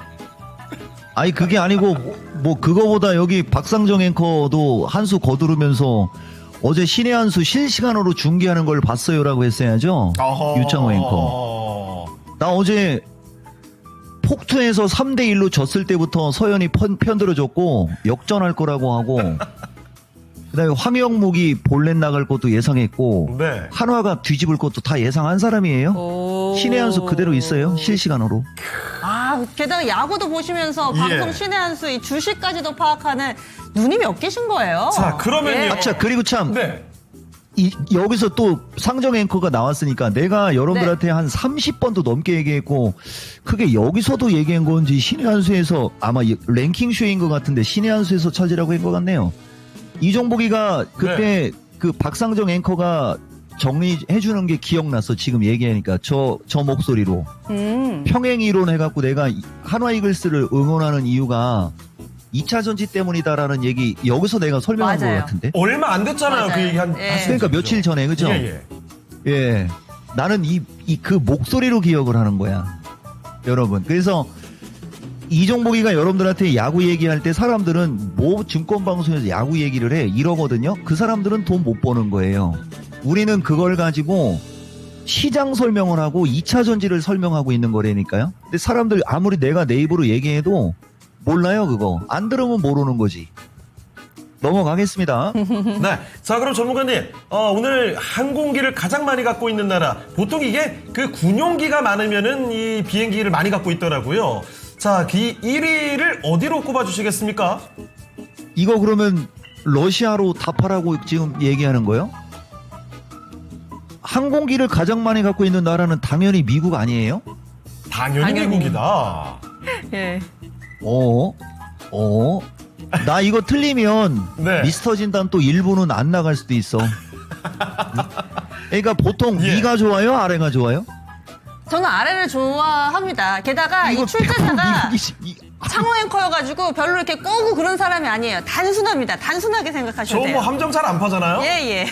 아니, 그게 아니고, 뭐, 그거보다 여기 박상정 앵커도 한 수 거두르면서 어제 신의 한 수 실시간으로 중계하는 걸 봤어요라고 했어야죠. 유창호 앵커. 나 어제 폭투에서 3대1로 졌을 때부터 서현이 편들어줬고 역전할 거라고 하고 그다음에 황영묵이 볼넷 나갈 것도 예상했고 네. 한화가 뒤집을 것도 다 예상한 사람이에요. 신의 한 수 그대로 있어요. 실시간으로. 게다가 야구도 보시면서 방송 예. 신의 한 수 이 주식까지도 파악하는 눈이 몇 개신 거예요. 자, 그러면요. 아차, 그리고 참 네. 여기서 또 상정 앵커가 나왔으니까 내가 여러분들한테 한 30번도 넘게 얘기했고 그게 여기서도 얘기한 건지 신의 한 수에서 아마 랭킹 쇼인 것 같은데 신의 한 수에서 찾으라고 한 것 같네요. 이종복이가 그때 그 박상정 앵커가 정리해 주는 게 기억났어. 지금 얘기하니까 저 목소리로 평행 이론 해갖고 내가 한화 이글스를 응원하는 이유가 2차 전지 때문이다라는 얘기 여기서 내가 설명한 맞아요. 것 같은데. 얼마 안 됐잖아요. 맞아요. 그 얘기 한. 예. 그러니까 며칠 전에 그죠? 예. 예. 나는 그 목소리로 기억을 하는 거야. 여러분. 그래서 이종복이가 여러분들한테 야구 얘기할 때 사람들은 뭐 증권방송에서 야구 얘기를 해 이러거든요. 그 사람들은 돈 못 버는 거예요. 우리는 그걸 가지고 시장 설명을 하고 2차 전지를 설명하고 있는 거라니까요. 근데 사람들 아무리 내가 내 입으로 얘기해도 몰라요 그거. 안 들으면 모르는 거지. 넘어가겠습니다. 네. 자, 그럼 전문가님, 오늘 항공기를 가장 많이 갖고 있는 나라. 보통 이게 그 군용기가 많으면은 이 비행기를 많이 갖고 있더라고요. 자, 1위를 어디로 꼽아주시겠습니까? 이거 그러면 러시아로 답하라고 지금 얘기하는 거예요? 항공기를 가장 많이 갖고 있는 나라는 당연히 미국 아니에요? 당연히 미국이다. 예. 나 이거 틀리면 네. 미스터 진단 또 일부는 안 나갈 수도 있어. 그러니까 보통 예. 위가 좋아요? 아래가 좋아요? 저는 아래를 좋아합니다. 게다가 이 이거 출제자가 미국이지. 창호 앵커여가지고 별로 이렇게 꼬고 그런 사람이 아니에요. 단순합니다. 단순하게 생각하셔도 저 돼요. 뭐 함정 잘 안 파잖아요? 예.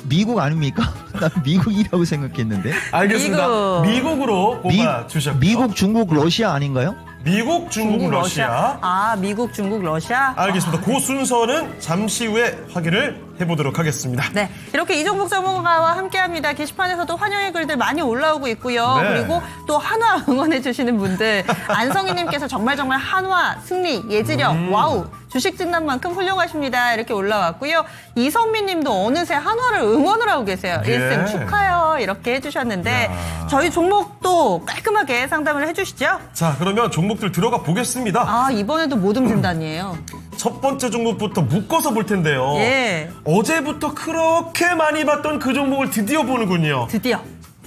미국 아닙니까? 난 미국이라고 생각했는데. 알겠습니다. 미국으로 꼽아주셨고. 미국, 중국, 러시아 아닌가요? 미국, 중국, 러시아. 미국, 중국, 러시아. 알겠습니다. 그 순서는 잠시 후에 확인을 해보도록 하겠습니다. 네, 이렇게 이종복 전문가와 함께합니다. 게시판에서도 환영의 글들 많이 올라오고 있고요. 네. 그리고 또 한화 응원해 주시는 분들 안성희님께서 정말 한화 승리 예지력 와우 주식 진단만큼 훌륭하십니다. 이렇게 올라왔고요. 이선미님도 어느새 한화를 응원을 하고 계세요. 예. 1승 축하요 이렇게 해주셨는데 저희 종목도 깔끔하게 상담을 해주시죠. 자, 그러면 종목들 들어가 보겠습니다. 이번에도 모둠 진단이에요. 첫 번째 종목부터 묶어서 볼 텐데요. 예. 어제부터 그렇게 많이 봤던 그 종목을 드디어 보는군요. 드디어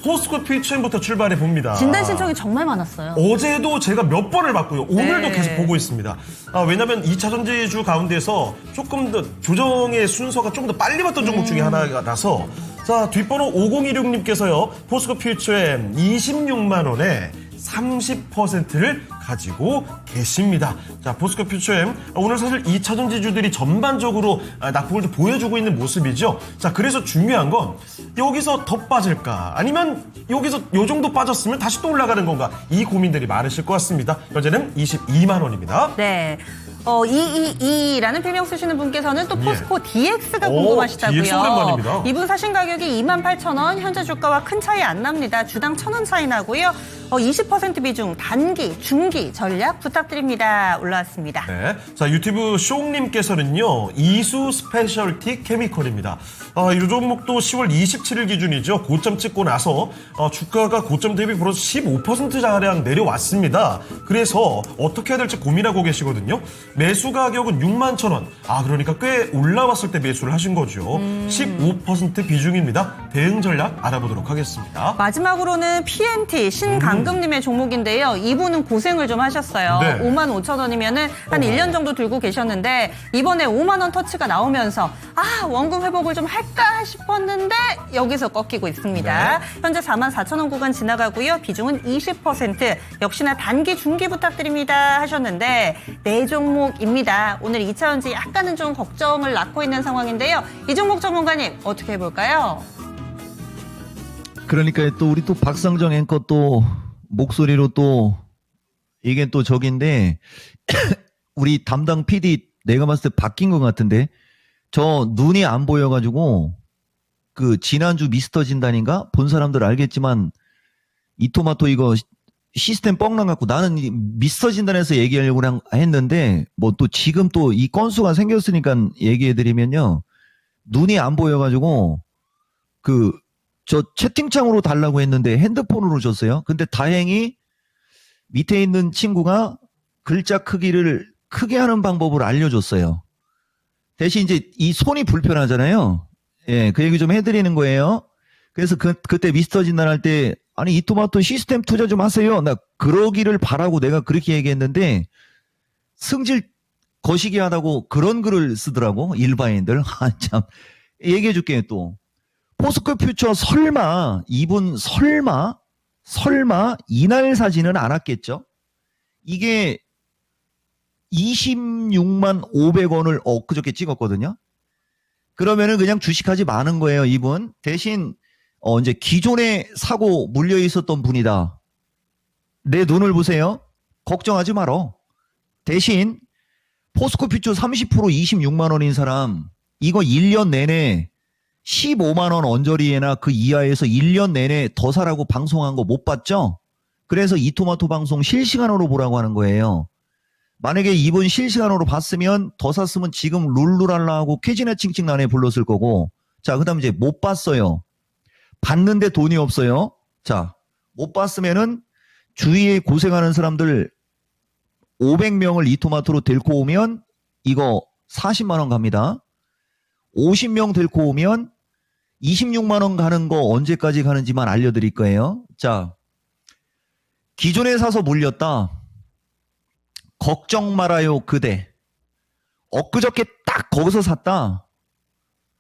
포스코 퓨처엠부터 출발해 봅니다. 진단 신청이 정말 많았어요. 어제도 제가 몇 번을 봤고요. 오늘도 네. 계속 보고 있습니다. 왜냐하면 2차 전지주 가운데서 조금 더 조정의 순서가 조금 더 빨리 봤던 종목 중에 하나가 나서 자, 뒷번호 5016님께서요. 포스코 퓨처엠 26만 원에 30%를 가지고 계십니다. 자, 포스코 퓨처엠 오늘 사실 2차 전지주들이 전반적으로 낙폭을 좀 보여주고 있는 모습이죠. 자, 그래서 중요한 건 여기서 더 빠질까 아니면 여기서 요 정도 빠졌으면 다시 또 올라가는 건가 이 고민들이 많으실 것 같습니다. 현재는 22만 원입니다. 네. 222라는 필명 쓰시는 분께서는 또 포스코 DX가 오, 궁금하시다고요. DX 오랜만입니다. 이분 사신 가격이 28,000원, 현재 주가와 큰 차이 안 납니다. 주당 1,000원 차이 나고요. 20% 비중, 단기, 중기 PT 전략 부탁드립니다. 올라왔습니다. 네. 자, 유튜브 쇼님께서는요, 이수 스페셜티 케미컬입니다. 이 종목도 10월 27일 기준이죠. 고점 찍고 나서 주가가 고점 대비 벌써 15%가량 내려왔습니다. 그래서 어떻게 해야 될지 고민하고 계시거든요. 매수 가격은 61,000원. 그러니까 꽤 올라왔을 때 매수를 하신 거죠. 15% 비중입니다. 대응 전략 알아보도록 하겠습니다. 마지막으로는 PNT 신강금님의 종목인데요. 이분은 고생을 좀 하셨어요. 네. 55,000원이면은 한 1년 정도 들고 계셨는데 이번에 5만 원 터치가 나오면서 원금 회복을 좀 할까 싶었는데 여기서 꺾이고 있습니다. 네. 현재 44,000원 구간 지나가고요. 비중은 20%. 역시나 단기 중기 부탁드립니다 하셨는데 네 종목입니다. 오늘 2차전지 약간은 좀 걱정을 낳고 있는 상황인데요. 이 종목 전문가님 어떻게 해볼까요? 그러니까 또 우리 또 박상정 앵커 또 목소리로 또 이게 또 적인데 우리 담당 PD 내가 봤을 때 바뀐 것 같은데 저 눈이 안 보여가지고 그 지난주 미스터 진단인가 본 사람들 알겠지만 이 토마토 이거 시스템 뻥난 갖고 나는 이 미스터 진단에서 얘기하려고 했는데 뭐 또 지금 또 이 건수가 생겼으니까 얘기해드리면요 눈이 안 보여가지고 저 채팅창으로 달라고 했는데 핸드폰으로 줬어요. 근데 다행히 밑에 있는 친구가 글자 크기를 크게 하는 방법을 알려줬어요. 대신 이제 이 손이 불편하잖아요. 예, 그 얘기 좀 해드리는 거예요. 그래서 그때 미스터 진단할 때 아니 이 토마토 시스템 투자 좀 하세요. 나 그러기를 바라고 내가 그렇게 얘기했는데 승질 거시기 하다고 그런 글을 쓰더라고 일반인들. 참 얘기해 줄게요 또. 포스코 퓨처 이분 설마 이날 사지는 않았겠죠? 이게 26만 500원을 엊그저께 찍었거든요. 그러면은 그냥 주식하지 마는 거예요, 이분. 대신 이제 기존에 사고 물려 있었던 분이다. 내 눈을 보세요. 걱정하지 말어. 대신 포스코 퓨처 30% 26만 원인 사람 이거 1년 내내 15만 원 언저리에나 그 이하에서 1년 내내 더 사라고 방송한 거 못 봤죠? 그래서 이 토마토 방송 실시간으로 보라고 하는 거예요. 만약에 이분 실시간으로 봤으면 더 샀으면 지금 룰루랄라 하고 쾌지나 칭칭란에 불렀을 거고 자 그 다음 이제 못 봤어요. 봤는데 돈이 없어요. 자 못 봤으면은 주위에 고생하는 사람들 500명을 이 토마토로 데리고 오면 이거 40만 원 갑니다. 50명 데리고 오면 26만 원 가는 거 언제까지 가는지만 알려드릴 거예요. 자, 기존에 사서 물렸다. 걱정 말아요 그대. 엊그저께 딱 거기서 샀다.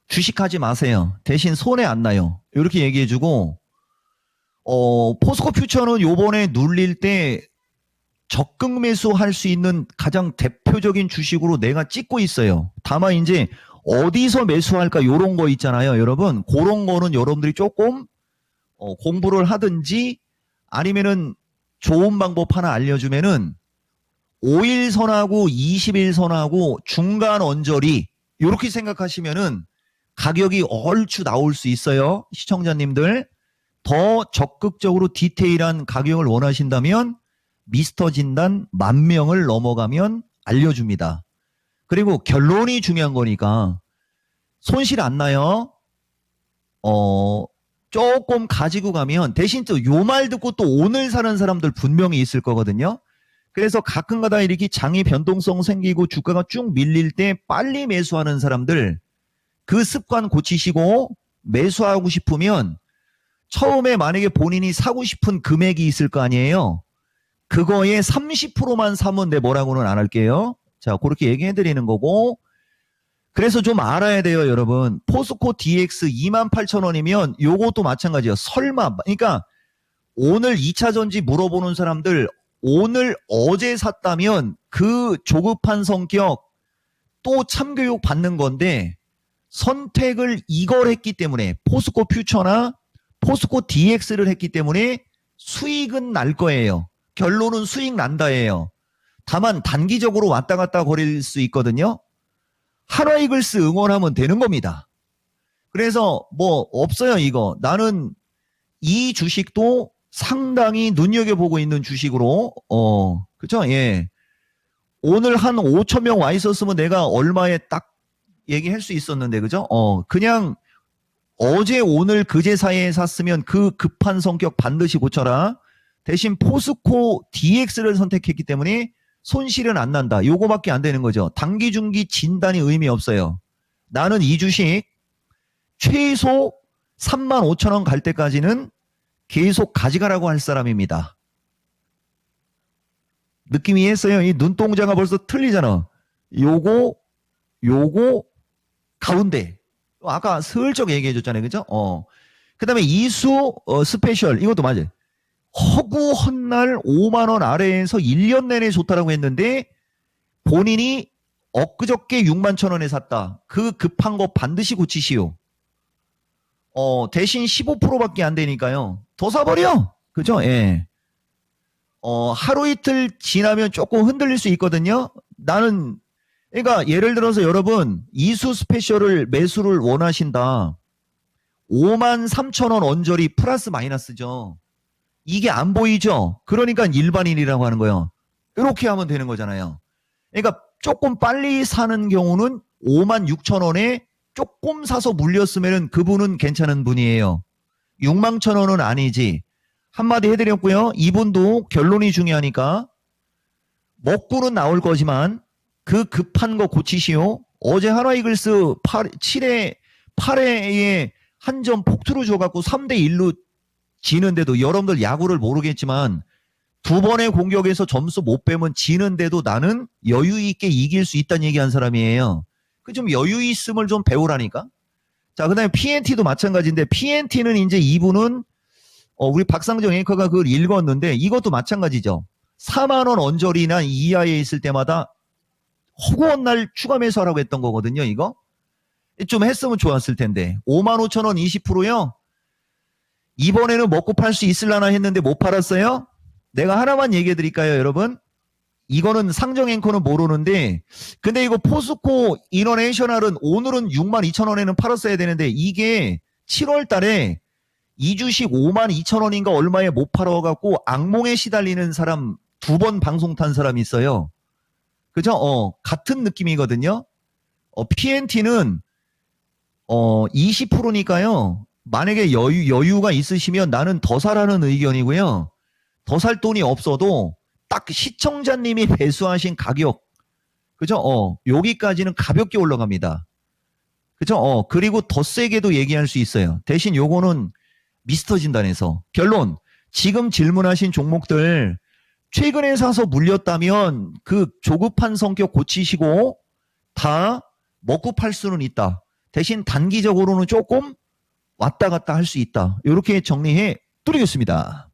주식하지 마세요. 대신 손해 안 나요. 이렇게 얘기해주고 포스코 퓨처는 요번에 눌릴 때 적극 매수할 수 있는 가장 대표적인 주식으로 내가 찍고 있어요. 다만 이제 어디서 매수할까 요런 거 있잖아요 여러분. 그런 거는 여러분들이 조금 공부를 하든지 아니면은 좋은 방법 하나 알려주면은 5일선하고 20일선하고 중간 언저리 요렇게 생각하시면은 가격이 얼추 나올 수 있어요. 시청자님들 더 적극적으로 디테일한 가격을 원하신다면 미스터 진단 10,000명을 넘어가면 알려줍니다. 그리고 결론이 중요한 거니까 손실 안 나요. 조금 가지고 가면 대신 또 요 말 듣고 또 오늘 사는 사람들 분명히 있을 거거든요. 그래서 가끔가다 이렇게 장이 변동성 생기고 주가가 쭉 밀릴 때 빨리 매수하는 사람들 그 습관 고치시고 매수하고 싶으면 처음에 만약에 본인이 사고 싶은 금액이 있을 거 아니에요. 그거에 30%만 사면 내 뭐라고는 안 할게요. 자, 그렇게 얘기해 드리는 거고. 그래서 좀 알아야 돼요, 여러분. 포스코 DX 28,000원이면 요것도 마찬가지예요. 설마. 그러니까 오늘 2차 전지 물어보는 사람들 오늘 어제 샀다면 그 조급한 성격 또 참교육 받는 건데 선택을 이걸 했기 때문에 포스코 퓨처나 포스코 DX를 했기 때문에 수익은 날 거예요. 결론은 수익 난다예요. 다만 단기적으로 왔다 갔다 거릴 수 있거든요. 한화이글스 응원하면 되는 겁니다. 그래서 뭐 없어요 이거. 나는 이 주식도 상당히 눈여겨보고 있는 주식으로 그죠? 예. 오늘 한 5천 명 와 있었으면 내가 얼마에 딱 얘기할 수 있었는데, 그죠? 그냥 어제, 오늘, 그제 사이에 샀으면 그 급한 성격 반드시 고쳐라. 대신 포스코 DX를 선택했기 때문에 손실은 안 난다. 요거밖에 안 되는 거죠. 단기, 중기 진단이 의미 없어요. 나는 이 주식 최소 35,000원 갈 때까지는 계속 가져가라고 할 사람입니다. 느낌 이해했어요? 이 눈동자가 벌써 틀리잖아. 요거 가운데. 아까 슬쩍 얘기해 줬잖아요. 그죠? 그 다음에 이수 스페셜. 이것도 맞아요. 허구 헛날 5만원 아래에서 1년 내내 좋다라고 했는데 본인이 엊그저께 6만 1,000원에 샀다. 그 급한 거 반드시 고치시오. 대신 15%밖에 안 되니까요. 더 사버려. 그죠? 예. 하루 이틀 지나면 조금 흔들릴 수 있거든요. 그러니까 예를 들어서 여러분 이수 스페셜을 매수를 원하신다. 53,000원 언저리 플러스 마이너스죠. 이게 안 보이죠? 그러니까 일반인이라고 하는 거예요. 이렇게 하면 되는 거잖아요. 그러니까 조금 빨리 사는 경우는 56,000원에 조금 사서 물렸으면 그분은 괜찮은 분이에요. 61,000원은 아니지. 한마디 해드렸고요. 이분도 결론이 중요하니까 먹고는 나올 거지만 그 급한 거 고치시오. 어제 하나이글스 7회 8회에 한 점 폭투로 줘갖고 3대1로 지는데도 여러분들 야구를 모르겠지만 두 번의 공격에서 점수 못 빼면 지는데도 나는 여유 있게 이길 수 있다는 얘기한 사람이에요. 그 좀 여유 있음을 좀 배우라니까. 자, 그 다음에 PNT도 마찬가지인데 PNT는 이제 이분은 우리 박상정 앵커가 그걸 읽었는데 이것도 마찬가지죠. 4만원 언저리나 이하에 있을 때마다 허구한 날 추가 매수하라고 했던 거거든요. 이거 좀 했으면 좋았을 텐데 55,000원 20%요. 이번에는 먹고 팔 수 있을라나 했는데 못 팔았어요. 내가 하나만 얘기해 드릴까요, 여러분? 이거는 상정 앵커는 모르는데 근데 이거 포스코 이너내셔널은 오늘은 62,000원에는 팔았어야 되는데 이게 7월 달에 이 주식 52,000원인가 얼마에 못 팔아갖고 악몽에 시달리는 사람 2번 방송 탄 사람이 있어요. 그죠? 같은 느낌이거든요. PNT는 20%니까요. 만약에 여유가 있으시면 나는 더 사라는 의견이고요. 더 살 돈이 없어도 딱 시청자님이 배수하신 가격, 그죠? 여기까지는 가볍게 올라갑니다. 그죠? 그리고 더 세게도 얘기할 수 있어요. 대신 요거는 미스터 진단에서. 결론, 지금 질문하신 종목들 최근에 사서 물렸다면 그 조급한 성격 고치시고 다 먹고 팔 수는 있다. 대신 단기적으로는 조금 왔다 갔다 할 수 있다. 이렇게 정리해 드리겠습니다.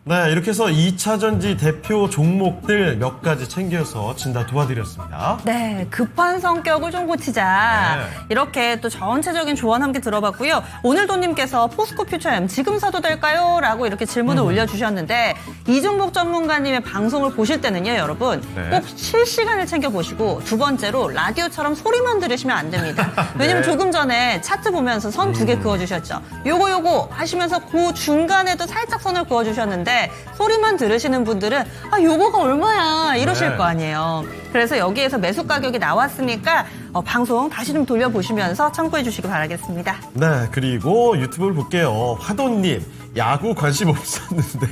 네, 이렇게 해서 2차전지 대표 종목들 몇 가지 챙겨서 진단 도와드렸습니다. 네, 급한 성격을 좀 고치자. 네. 이렇게 또 전체적인 조언 함께 들어봤고요. 오늘도님께서 포스코 퓨처엠 지금 사도 될까요? 라고 이렇게 질문을 올려주셨는데 이종복 전문가님의 방송을 보실 때는요, 여러분 네. 꼭 실시간을 챙겨보시고 두 번째로 라디오처럼 소리만 들으시면 안 됩니다. 왜냐면 네. 조금 전에 차트 보면서 선 2개 그어주셨죠. 요거 하시면서 그 중간에도 살짝 선을 그어주셨는데 소리만 들으시는 분들은 요거가 얼마야 이러실 네. 거 아니에요. 그래서 여기에서 매수 가격이 나왔으니까 방송 다시 좀 돌려보시면서 참고해 주시기 바라겠습니다. 네, 그리고 유튜브를 볼게요. 화도님, 야구 관심 없었는데.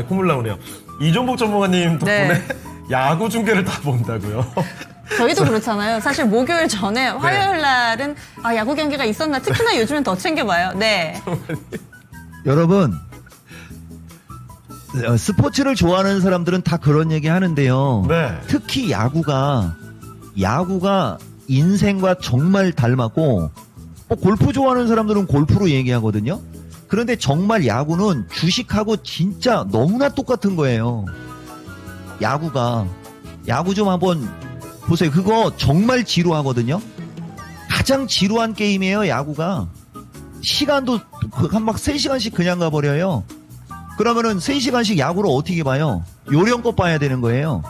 콧물 나오네요. 이종복 전문가님 덕분에 네. 야구 중계를 다 본다고요. 저희도 그렇잖아요. 사실 목요일 전에 화요일 날은 야구 경기가 있었나 특히나 요즘엔 더 챙겨봐요. 네. 여러분, 스포츠를 좋아하는 사람들은 다 그런 얘기 하는데요. 네. 특히 야구가 인생과 정말 닮았고, 골프 좋아하는 사람들은 골프로 얘기하거든요. 그런데 정말 야구는 주식하고 진짜 너무나 똑같은 거예요. 야구 좀 한번 보세요. 그거 정말 지루하거든요. 가장 지루한 게임이에요, 야구가. 시간도 막 3시간씩 그냥 가버려요. 그러면은 3시간씩 야구를 어떻게 봐요? 요령껏 봐야 되는 거예요.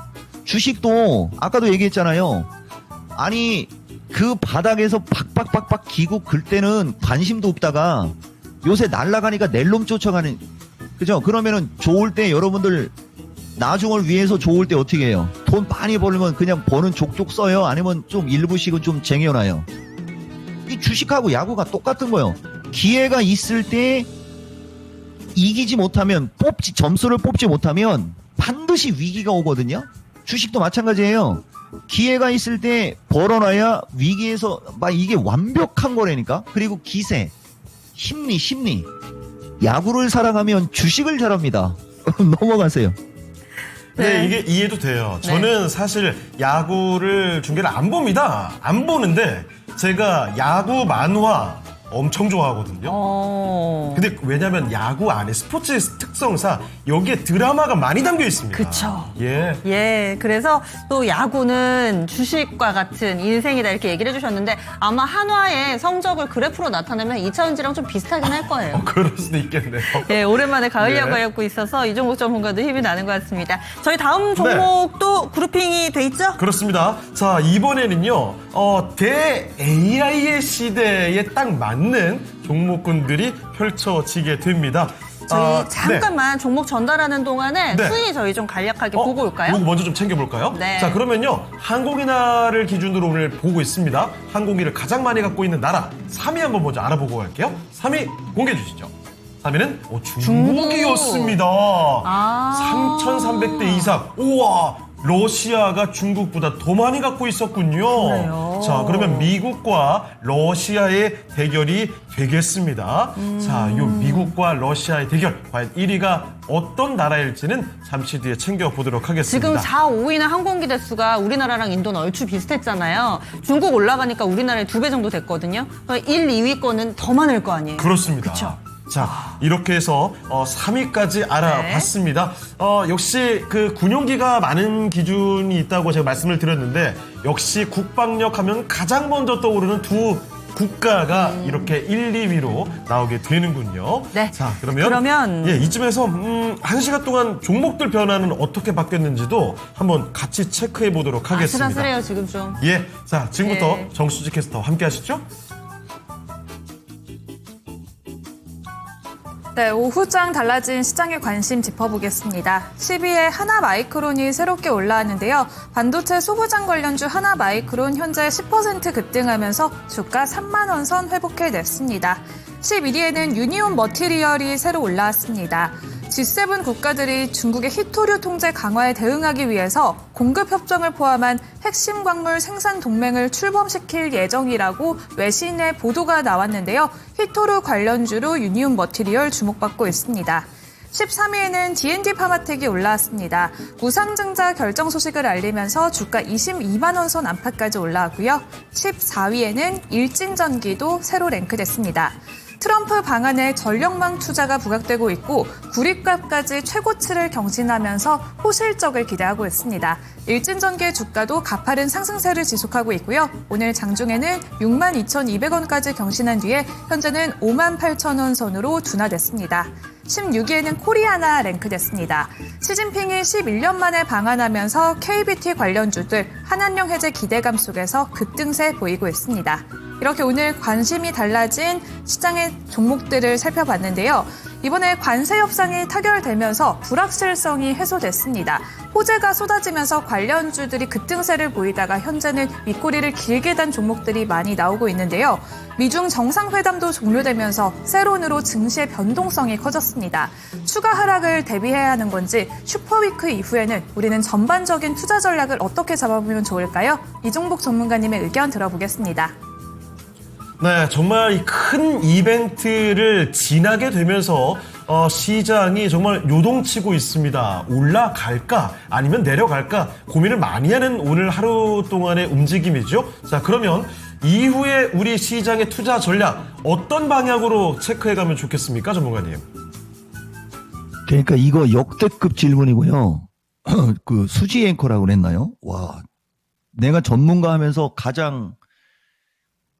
주식도 아까도 얘기했잖아요. 아니 그 바닥에서 박박박박 기고 글 때는 관심도 없다가 요새 날아가니까 낼놈 쫓아가는, 그죠? 그러면은 좋을 때 여러분들 나중을 위해서 좋을 때 어떻게 해요? 돈 많이 벌면 그냥 버는 족족 써요? 아니면 좀 일부씩은 좀 쟁여놔요? 이 주식하고 야구가 똑같은 거예요. 기회가 있을 때 이기지 못하면 점수를 뽑지 못하면 반드시 위기가 오거든요. 주식도 마찬가지예요. 기회가 있을 때 벌어놔야 위기에서 막 이게 완벽한 거라니까. 그리고 기세, 심리. 야구를 사랑하면 주식을 잘합니다. 넘어가세요. 네, 이게 이해도 돼요. 저는 사실 야구를 중계를 안 봅니다. 안 보는데 제가 야구 만화 엄청 좋아하거든요. 근데 왜냐면 야구 안에 스포츠의 특성상 여기에 드라마가 많이 담겨 있습니다. 그쵸. 예. 예, 그래서 또 야구는 주식과 같은 인생이다 이렇게 얘기를 해주셨는데 아마 한화의 성적을 그래프로 나타내면 2차전지랑 좀 비슷하긴 할 거예요. 그럴 수도 있겠네요. 예, 오랜만에 가을 네. 야구 하고 있어서 이종국 전문가도 힘이 나는 것 같습니다. 저희 다음 종목도 그룹핑이 돼 있죠? 그렇습니다. 자, 이번에는요, 대 AI의 시대에 딱 맞는 종목군들이 펼쳐지게 됩니다. 저희 잠깐만 종목 전달하는 동안에 네. 순위 저희 좀 간략하게 보고 올까요? 이거 먼저 좀 챙겨볼까요? 네. 자, 그러면요. 항공인화를 기준으로 오늘 보고 있습니다. 항공기를 가장 많이 갖고 있는 나라 3위 한번 먼저 알아보고 갈게요. 3위 공개해 주시죠. 3위는 중국이었습니다. 3,300대 이상. 우와! 러시아가 중국보다 더 많이 갖고 있었군요. 그래요? 자, 그러면 미국과 러시아의 대결이 되겠습니다. 자, 요 미국과 러시아의 대결, 과연 1위가 어떤 나라일지는 잠시 뒤에 챙겨보도록 하겠습니다. 지금 4, 5위는 항공기 대수가 우리나라랑 인도는 얼추 비슷했잖아요. 중국 올라가니까 우리나라의 2배 정도 됐거든요. 1, 2위 거는 더 많을 거 아니에요. 그렇습니다. 그쵸? 자, 이렇게 해서 3위까지 알아봤습니다. 역시 그 군용기가 많은 기준이 있다고 제가 말씀을 드렸는데 역시 국방력 하면 가장 먼저 떠오르는 두 국가가 이렇게 1, 2위로 나오게 되는군요. 네. 자, 그러면 예, 이쯤에서 1시간 동안 종목들 변화는 어떻게 바뀌었는지도 한번 같이 체크해 보도록 하겠습니다. 아슬아슬해요, 지금 좀. 예. 자, 지금부터 예. 정수지 캐스터 함께 하시죠. 네, 오후장 달라진 시장의 관심 짚어보겠습니다. 12일 하나마이크론이 새롭게 올라왔는데요. 반도체 소부장 관련주 하나마이크론 현재 10% 급등하면서 주가 3만 원 선 회복해냈습니다. 11위에는 유니온 머티리얼이 새로 올라왔습니다. G7 국가들이 중국의 히토류 통제 강화에 대응하기 위해서 공급 협정을 포함한 핵심 광물 생산 동맹을 출범시킬 예정이라고 외신의 보도가 나왔는데요. 히토류 관련주로 유니온 머티리얼 주목받고 있습니다. 13위에는 D&D 파마텍이 올라왔습니다. 무상증자 결정 소식을 알리면서 주가 22만 원 선 안팎까지 올라왔고요. 14위에는 일진전기도 새로 랭크됐습니다. 트럼프 방안에 전력망 투자가 부각되고 있고 구리값까지 최고치를 경신하면서 호실적을 기대하고 있습니다. 일진전기의 주가도 가파른 상승세를 지속하고 있고요. 오늘 장중에는 62,200원까지 경신한 뒤에 현재는 58,000원 선으로 둔화됐습니다. 16위에는 코리아나 랭크됐습니다. 시진핑이 11년 만에 방한하면서 KBT 관련주들 한한령 해제 기대감 속에서 급등세 보이고 있습니다. 이렇게 오늘 관심이 달라진 시장의 종목들을 살펴봤는데요. 이번에 관세 협상이 타결되면서 불확실성이 해소됐습니다. 호재가 쏟아지면서 관련주들이 급등세를 보이다가 현재는 윗꼬리를 길게 단 종목들이 많이 나오고 있는데요. 미중 정상회담도 종료되면서 세론으로 증시의 변동성이 커졌습니다. 추가 하락을 대비해야 하는 건지 슈퍼위크 이후에는 우리는 전반적인 투자 전략을 어떻게 잡아보면 좋을까요? 이종복 전문가님의 의견 들어보겠습니다. 네, 정말 이 큰 이벤트를 지나게 되면서 시장이 정말 요동치고 있습니다. 올라갈까 아니면 내려갈까 고민을 많이 하는 오늘 하루 동안의 움직임이죠. 자, 그러면 이후에 우리 시장의 투자 전략 어떤 방향으로 체크해가면 좋겠습니까, 전문가님? 그러니까 이거 역대급 질문이고요. 그 수지 앵커라고 그랬나요? 와, 내가 전문가 하면서 가장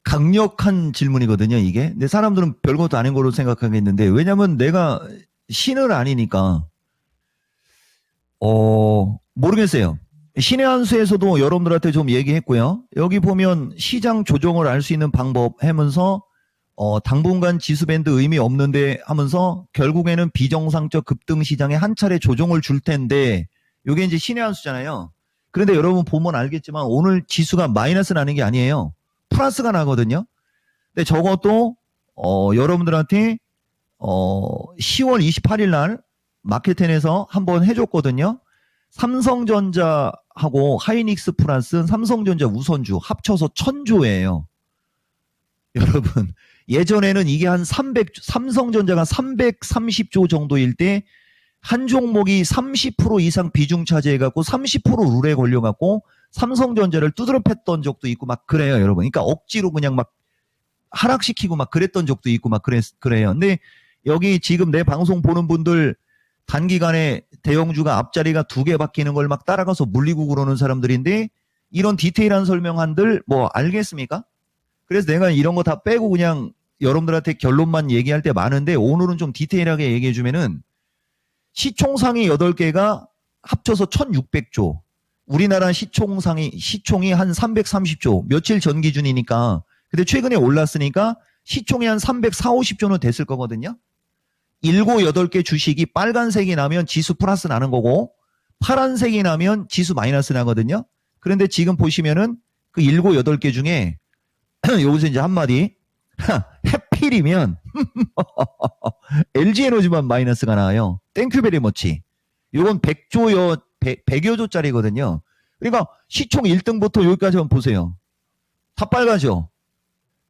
강력한 질문이거든요, 이게. 근데 사람들은 별것도 아닌 거로 생각하겠는데, 왜냐면 내가 신을 아니니까, 모르겠어요. 신의 한 수에서도 여러분들한테 좀 얘기했고요. 여기 보면 시장 조정을 알 수 있는 방법 하면서, 당분간 지수밴드 의미 없는데 하면서 결국에는 비정상적 급등 시장에 한 차례 조정을 줄 텐데, 요게 이제 신의 한 수잖아요. 그런데 여러분 보면 알겠지만 오늘 지수가 마이너스 나는 게 아니에요. 플러스가 나거든요. 근데 저것도 여러분들한테 10월 28일 날 마켓텐에서 한번 해줬거든요. 삼성전자하고 하이닉스 플러스 삼성전자 우선주 합쳐서 1000조예요. 여러분 예전에는 이게 한 삼성전자가 330조 정도일 때 한 종목이 30% 이상 비중 차지해갖고 30% 룰에 걸려갖고 삼성전자를 두드려 팼던 적도 있고 막 그래요, 여러분. 그러니까 억지로 그냥 막 하락시키고 막 그랬던 적도 있고 막 그래요. 근데 여기 지금 내 방송 보는 분들 단기간에 대형주가 앞자리가 2개 바뀌는 걸 막 따라가서 물리고 그러는 사람들인데 이런 디테일한 설명한들 뭐 알겠습니까? 그래서 내가 이런 거 다 빼고 그냥 여러분들한테 결론만 얘기할 때 많은데 오늘은 좀 디테일하게 얘기해 주면은 시총상위 8개가 합쳐서 1600조. 우리나라 시총이 한 330조. 며칠 전 기준이니까. 근데 최근에 올랐으니까 시총이 한 340, 50조는 됐을 거거든요. 7, 8개 주식이 빨간색이 나면 지수 플러스 나는 거고 파란색이 나면 지수 마이너스 나거든요. 그런데 지금 보시면은 그 7, 8개 중에 여기서 이제 한마디 해필이면 LG에너지만 마이너스가 나와요. 땡큐 베리 머치. 요건 100여 조짜리거든요. 그러니까 시총 1등부터 여기까지 한번 보세요. 다 빨가죠.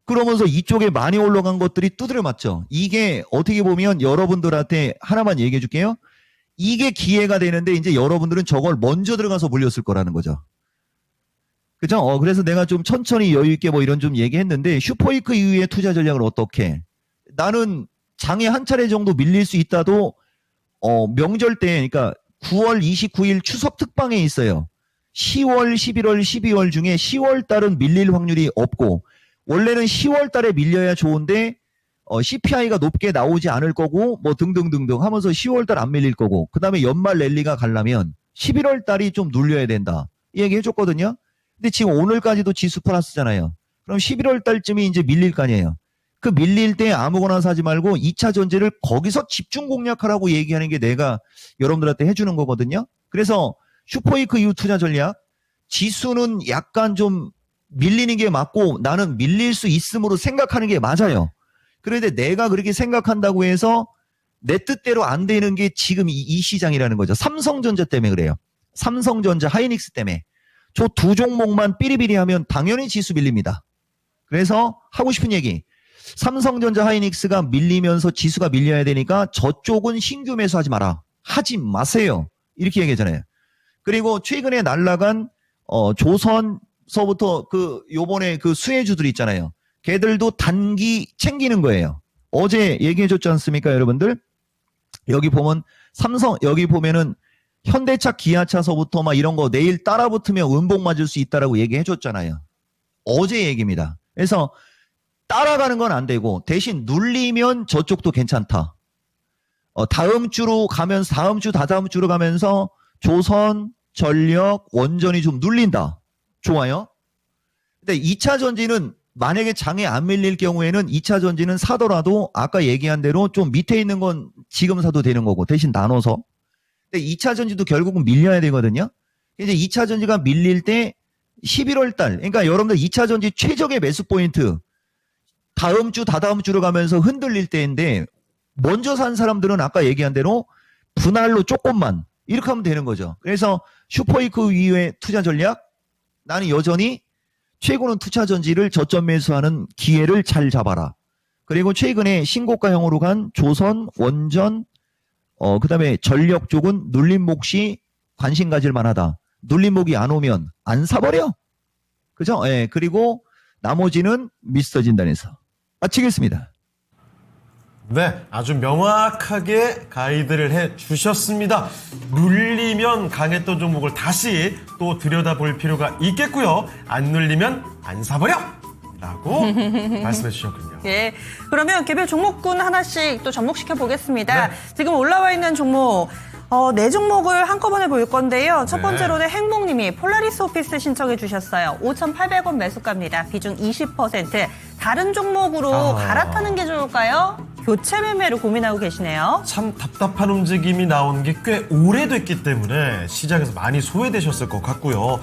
그러면서 이쪽에 많이 올라간 것들이 두드려 맞죠. 이게 어떻게 보면 여러분들한테 하나만 얘기해 줄게요. 이게 기회가 되는데 이제 여러분들은 저걸 먼저 들어가서 물렸을 거라는 거죠. 그죠? 그래서 내가 좀 천천히 여유있게 뭐 이런 좀 얘기했는데 슈퍼이크 이후의 투자 전략을 어떻게? 나는 장에 한 차례 정도 밀릴 수 있다도 명절 때 그러니까 9월 29일 추석 특방에 있어요. 10월, 11월, 12월 중에 10월 달은 밀릴 확률이 없고 원래는 10월 달에 밀려야 좋은데 CPI가 높게 나오지 않을 거고 뭐 등등등등 하면서 10월 달 안 밀릴 거고 그다음에 연말 랠리가 가려면 11월 달이 좀 눌려야 된다. 이 얘기 해줬거든요. 근데 지금 오늘까지도 지수 플러스잖아요. 그럼 11월 달쯤이 이제 밀릴 거 아니에요. 그 밀릴 때 아무거나 사지 말고 2차 전지를 거기서 집중 공략하라고 얘기하는 게 내가 여러분들한테 해주는 거거든요. 그래서 슈퍼이크 이후 투자 전략 지수는 약간 좀 밀리는 게 맞고 나는 밀릴 수 있음으로 생각하는 게 맞아요. 그런데 내가 그렇게 생각한다고 해서 내 뜻대로 안 되는 게 지금 이 시장이라는 거죠. 삼성전자 때문에 그래요. 삼성전자, 하이닉스 때문에. 저 두 종목만 삐리비리 하면 당연히 지수 밀립니다. 그래서 하고 싶은 얘기. 삼성전자, 하이닉스가 밀리면서 지수가 밀려야 되니까 저쪽은 신규 매수하지 마라. 하지 마세요. 이렇게 얘기하잖아요. 그리고 최근에 날라간 조선서부터 요번에 그 수혜주들 있잖아요. 걔들도 단기 챙기는 거예요. 어제 얘기해 줬지 않습니까, 여러분들? 여기 보면 여기 보면은 현대차, 기아차서부터 막 이런 거 내일 따라붙으면 음봉 맞을 수 있다라고 얘기해 줬잖아요. 어제 얘기입니다. 그래서 따라가는 건 안 되고 대신 눌리면 저쪽도 괜찮다. 다음 주로 가면서 다다음 주로 가면서 조선, 전력, 원전이 좀 눌린다. 좋아요. 근데 2차 전지는 만약에 장에 안 밀릴 경우에는 2차 전지는 사더라도 아까 얘기한 대로 좀 밑에 있는 건 지금 사도 되는 거고 대신 나눠서. 근데 2차 전지도 결국은 밀려야 되거든요. 이제 2차 전지가 밀릴 때 11월 달, 그러니까 여러분들 2차 전지 최적의 매수 포인트 다음 주, 다다음 주로 가면서 흔들릴 때인데 먼저 산 사람들은 아까 얘기한 대로 분할로 조금만 이렇게 하면 되는 거죠. 그래서 슈퍼이크 이후의 투자 전략 나는 여전히 최고는 투자 전지를 저점 매수하는 기회를 잘 잡아라. 그리고 최근에 신고가형으로 간 조선, 원전, 그 다음에 전력 쪽은 눌림목 시 관심 가질 만하다. 눌림목이 안 오면 안 사버려. 그죠? 예. 그리고 나머지는 미스터 진단에서 마치겠습니다. 네, 아주 명확하게 가이드를 해 주셨습니다. 눌리면 강했던 종목을 다시 또 들여다볼 필요가 있겠고요. 안 눌리면 안 사버려! 라고 말씀해 주셨군요. 예. 그러면 개별 종목군 하나씩 또 접목시켜 보겠습니다. 네. 지금 올라와 있는 종목, 네 종목을 한꺼번에 볼 건데요. 첫 네. 번째로는 행복님이 폴라리스 오피스 신청해 주셨어요. 5,800원 매수가입니다. 비중 20%. 다른 종목으로 갈아타는 게 좋을까요? 교체 매매를 고민하고 계시네요. 참 답답한 움직임이 나온 게 꽤 오래됐기 때문에 시장에서 많이 소외되셨을 것 같고요.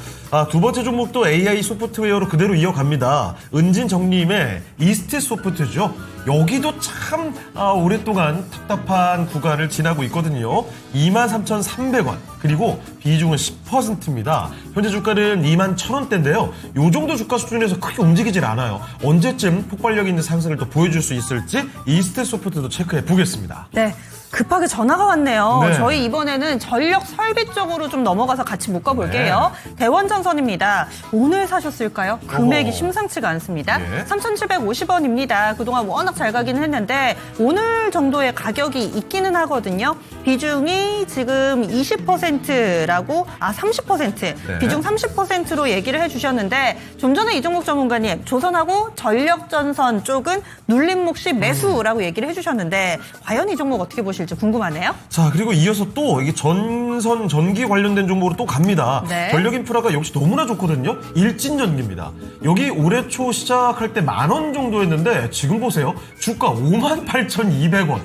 두 번째 종목도 AI 소프트웨어로 그대로 이어갑니다. 은진정림의 이스트 소프트죠. 여기도 참 오랫동안 답답한 구간을 지나고 있거든요. 23,300원. 그리고 비중은 10%입니다. 현재 주가는 21,000원대인데요. 요 정도 주가 수준에서 크게 움직이질 않아요. 언제쯤 폭발력 있는 상승을 또 보여줄 수 있을지 이스트 소프트도 체크해 보겠습니다. 네. 급하게 전화가 왔네요. 네. 저희 이번에는 전력 설비 쪽으로 좀 넘어가서 같이 묶어볼게요. 대원전선입니다. 오늘 사셨을까요? 금액이 어허. 심상치가 않습니다. 예. 3,750원입니다. 그동안 워낙 잘 가긴 했는데 오늘 정도의 가격이 있기는 하거든요. 비중이 지금 20%라고 30% 네. 비중 30%로 얘기를 해주셨는데 좀 전에 이종목 전문가님 조선하고 전력전선 쪽은 눌림 몫이 매수라고 얘기를 해주셨는데 과연 이 종목 어떻게 보실지 궁금하네요. 자, 그리고 이어서 또 이게 전선 전기 관련된 종목으로 또 갑니다. 네. 전력 인프라가 역시 너무나 좋거든요. 일진전기입니다. 여기 올해 초 시작할 때 10,000원 정도였는데 지금 보세요. 주가 58,200원.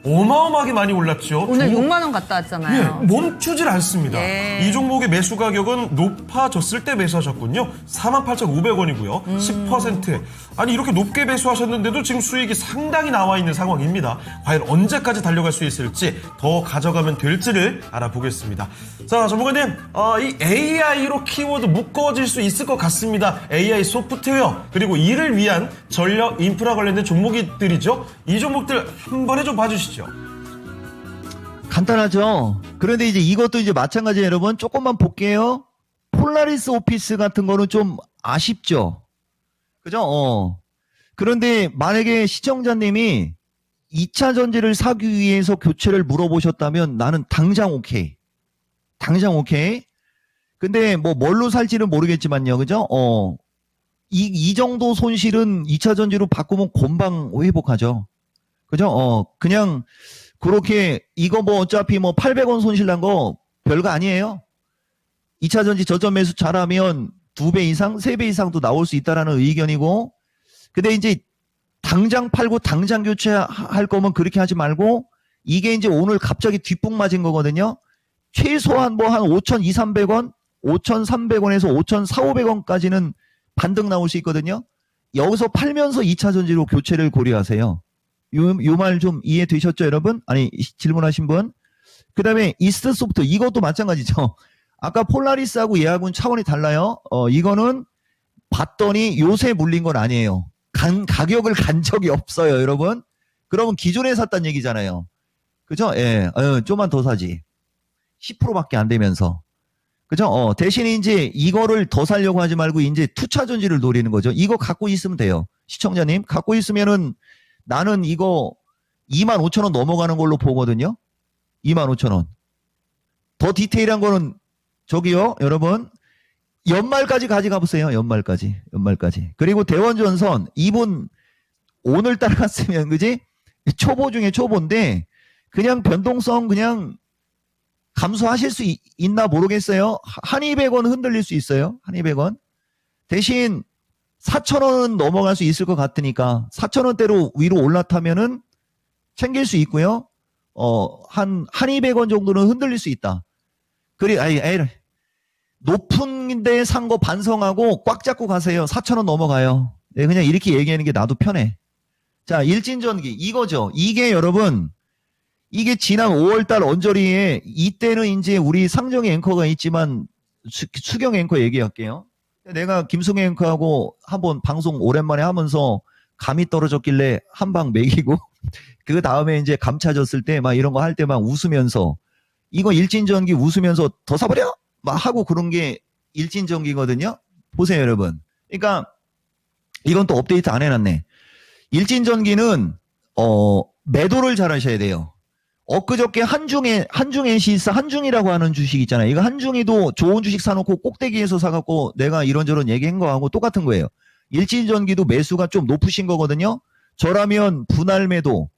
어마어마하게 많이 올랐죠. 오늘 종목 6만 원 갔다 왔잖아요. 예, 멈추질 않습니다. 예. 이 종목의 매수 가격은 높아졌을 때 매수하셨군요. 48,500원이고요. 10%. 아니 이렇게 높게 매수하셨는데도 지금 수익이 상당히 나와 있는 상황입니다. 과연 언제까지 달려갈 수 있을지 더 가져가면 될지를 알아보겠습니다. 자, 전문가님, 이 AI로 키워드 묶어질 수 있을 것 같습니다. AI 소프트웨어 그리고 이를 위한 전력 인프라 관련된 종목들이죠. 이 종목들 한 번에 좀 봐주시죠. 간단하죠. 그런데 이제 이것도 이제 마찬가지예요, 여러분. 조금만 볼게요. 폴라리스 오피스 같은 거는 좀 아쉽죠. 그죠? 그런데 만약에 시청자님이 2차 전지를 사기 위해서 교체를 물어보셨다면 나는 당장 오케이. 당장 오케이. 근데 뭐 뭘로 살지는 모르겠지만요. 그죠? 이 정도 손실은 2차 전지로 바꾸면 금방 회복하죠. 그죠? 그냥 그렇게 이거 뭐 어차피 뭐 800원 손실 난 거 별거 아니에요. 2차 전지 저점 매수 잘하면 2배 이상, 3배 이상도 나올 수 있다라는 의견이고, 근데 이제 당장 팔고 당장 교체할 거면 그렇게 하지 말고, 이게 이제 오늘 갑자기 뒷북 맞은 거거든요. 최소한 뭐 한 5,200~300원, 5,300원에서 5,400~500원까지는 반등 나올 수 있거든요. 여기서 팔면서 2차 전지로 교체를 고려하세요. 요 말 좀 이해되셨죠, 여러분? 아니, 질문하신 분? 그 다음에 이스트 소프트, 이것도 마찬가지죠. 아까 폴라리스하고 얘하고는 차원이 달라요. 이거는 봤더니 요새 물린 건 아니에요. 가격을 간 적이 없어요, 여러분. 그러면 기존에 샀단 얘기잖아요. 그죠? 예, 좀만 더 사지. 10%밖에 안 되면서. 그죠? 대신에 이제 이거를 더 살려고 하지 말고 이제 투차 전지를 노리는 거죠. 이거 갖고 있으면 돼요. 시청자님, 갖고 있으면은 나는 이거 25,000원 넘어가는 걸로 보거든요. 25,000원. 더 디테일한 거는 저기요, 여러분. 연말까지 가져가 보세요. 연말까지. 그리고 대원전선, 이분 오늘따라 갔으면, 그지? 초보 중에 초보인데, 그냥 변동성 그냥 감수하실 수 있나 모르겠어요. 한 200원 흔들릴 수 있어요. 한 200원. 대신 4,000원은 넘어갈 수 있을 것 같으니까 4,000원대로 위로 올라타면은 챙길 수 있고요. 한 200원 정도는 흔들릴 수 있다. 높은 데 산 거 반성하고 꽉 잡고 가세요. 4,000원 넘어가요. 네, 그냥 이렇게 얘기하는 게 나도 편해. 자, 일진전기 이거죠. 이게 여러분, 이게 지난 5월달 언저리에 이때는 이제 우리 상정의 앵커가 있지만 수경 앵커 얘기할게요. 내가 김승혜 앵커하고 한번 방송 오랜만에 하면서 감이 떨어졌길래 한 방 매기고 그 다음에 이제 감 찾았을 때 막 이런 거 할 때 막 웃으면서 이거 일진전기 웃으면서 더 사버려? 막 하고 그런 게 일진전기거든요. 보세요, 여러분. 그러니까 이건 또 업데이트 안 해놨네. 일진전기는 매도를 잘 하셔야 돼요. 엊그저께 한중NC스 한중이라고 하는 주식 있잖아요. 이거 한중이도 좋은 주식 사놓고 꼭대기에서 사갖고 내가 이런저런 얘기한 거하고 똑같은 거예요. 일진전기도 매수가 좀 높으신 거거든요. 저라면 분할 매도.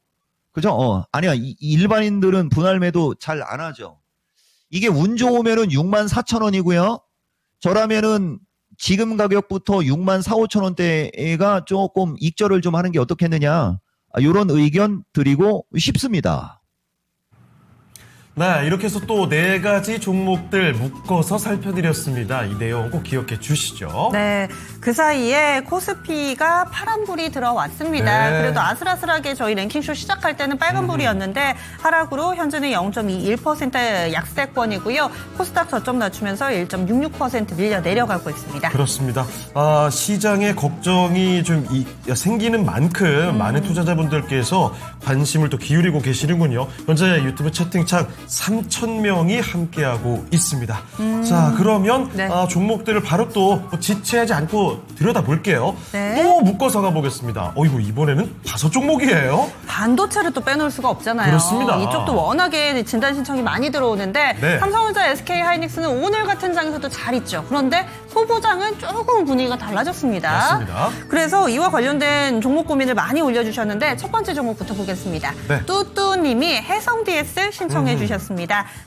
그죠? 아니야. 일반인들은 분할 매도 잘 안 하죠. 이게 운 좋으면은 64,000원이고요. 저라면은 지금 가격부터 64,000~65,000원대가 조금 익절을 좀 하는 게 어떻겠느냐. 이런 의견 드리고 싶습니다. 네, 이렇게 해서 또 4가지 종목들 묶어서 살펴드렸습니다. 이 내용 꼭 기억해 주시죠. 네, 그 사이에 코스피가 파란불이 들어왔습니다. 네. 그래도 아슬아슬하게 저희 랭킹쇼 시작할 때는 빨간불이었는데 하락으로 현재는 0.21% 약세권이고요. 코스닥 저점 낮추면서 1.66% 밀려 내려가고 있습니다. 그렇습니다. 시장에 걱정이 좀 생기는 만큼 많은 투자자분들께서 관심을 또 기울이고 계시는군요. 현재 유튜브 채팅창 3,000명이 함께하고 있습니다. 자, 그러면 네. 종목들을 바로 또 지체하지 않고 들여다볼게요. 네. 또 묶어서 가보겠습니다. 어이구, 이번에는 5종목이에요. 반도체를 또 빼놓을 수가 없잖아요. 그렇습니다. 이쪽도 워낙에 진단 신청이 많이 들어오는데 네. 삼성전자, SK하이닉스는 오늘 같은 장에서도 잘 있죠. 그런데 소부장은 조금 분위기가 달라졌습니다. 맞습니다. 그래서 이와 관련된 종목 고민을 많이 올려주셨는데 첫 번째 종목부터 보겠습니다. 네. 뚜뚜님이 해성DS 신청해 주셨습니다.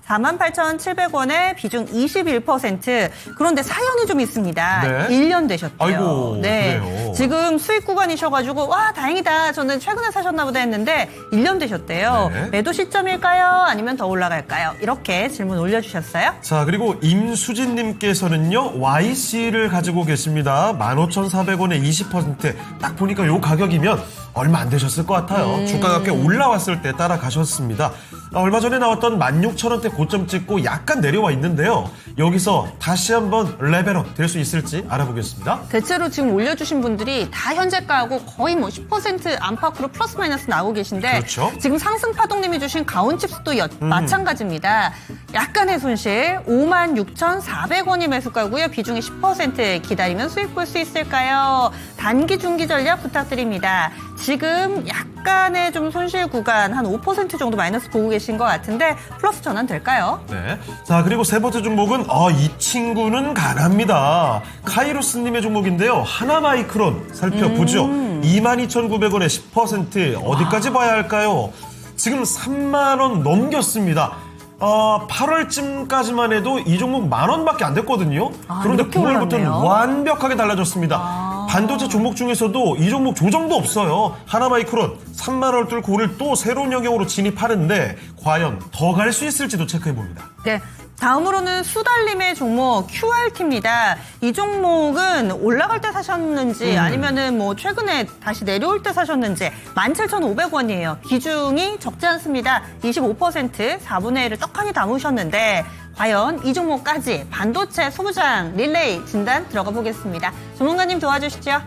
48,700원에 비중 21%. 그런데 사연이 좀 있습니다. 네. 1년 되셨대요. 아이고, 네. 그래요. 지금 수익 구간이셔가지고 와 다행이다. 저는 최근에 사셨나 보다 했는데 1년 되셨대요. 네. 매도 시점일까요? 아니면 더 올라갈까요? 이렇게 질문 올려주셨어요. 자, 그리고 임수진님께서는요, YC를 가지고 계십니다. 15,400원에 20%. 딱 보니까 요 가격이면 얼마 안 되셨을 것 같아요. 주가가 꽤 올라왔을 때 따라가셨습니다. 얼마 전에 나왔던 16,000원대 고점 찍고 약간 내려와 있는데요. 여기서 다시 한번 레벨업 될 수 있을지 알아보겠습니다. 대체로 지금 올려주신 분들이 다 현재가하고 거의 뭐 10% 안팎으로 플러스 마이너스 나오고 계신데 그렇죠. 지금 상승파동님이 주신 가온칩스도 마찬가지입니다. 약간의 손실 56,400원이 매수가고요. 비중이 10% 기다리면 수익 볼 수 있을까요? 단기 중기 전략 부탁드립니다. 지금 약간의 좀 손실 구간 한 5% 정도 마이너스 보고 계신 것 같은데 플러스 전환 될까요? 네. 자, 그리고 세 번째 종목은 이 친구는 강합니다. 카이로스님의 종목인데요. 하나마이크론 살펴보죠. 22,900원에 10%. 어디까지 봐야 할까요? 지금 3만 원 넘겼습니다. 8월쯤까지만 해도 이 종목 10,000원밖에 안 됐거든요. 그런데 이렇게 9월부터는 올랐네요. 완벽하게 달라졌습니다. 반도체 종목 중에서도 이 종목 조정도 없어요. 하나마이크론 3만 원을 뚫고 오늘 또 새로운 영역으로 진입하는데 과연 더 갈 수 있을지도 체크해봅니다. 네. 다음으로는 수달님의 종목 QRT입니다. 이 종목은 올라갈 때 사셨는지 아니면은 뭐 최근에 다시 내려올 때 사셨는지 17,500원이에요. 비중이 적지 않습니다. 25% 4분의 1을 떡하니 담으셨는데 과연 이 종목까지 반도체 소부장 릴레이 진단 들어가 보겠습니다. 전문가님 도와주시죠.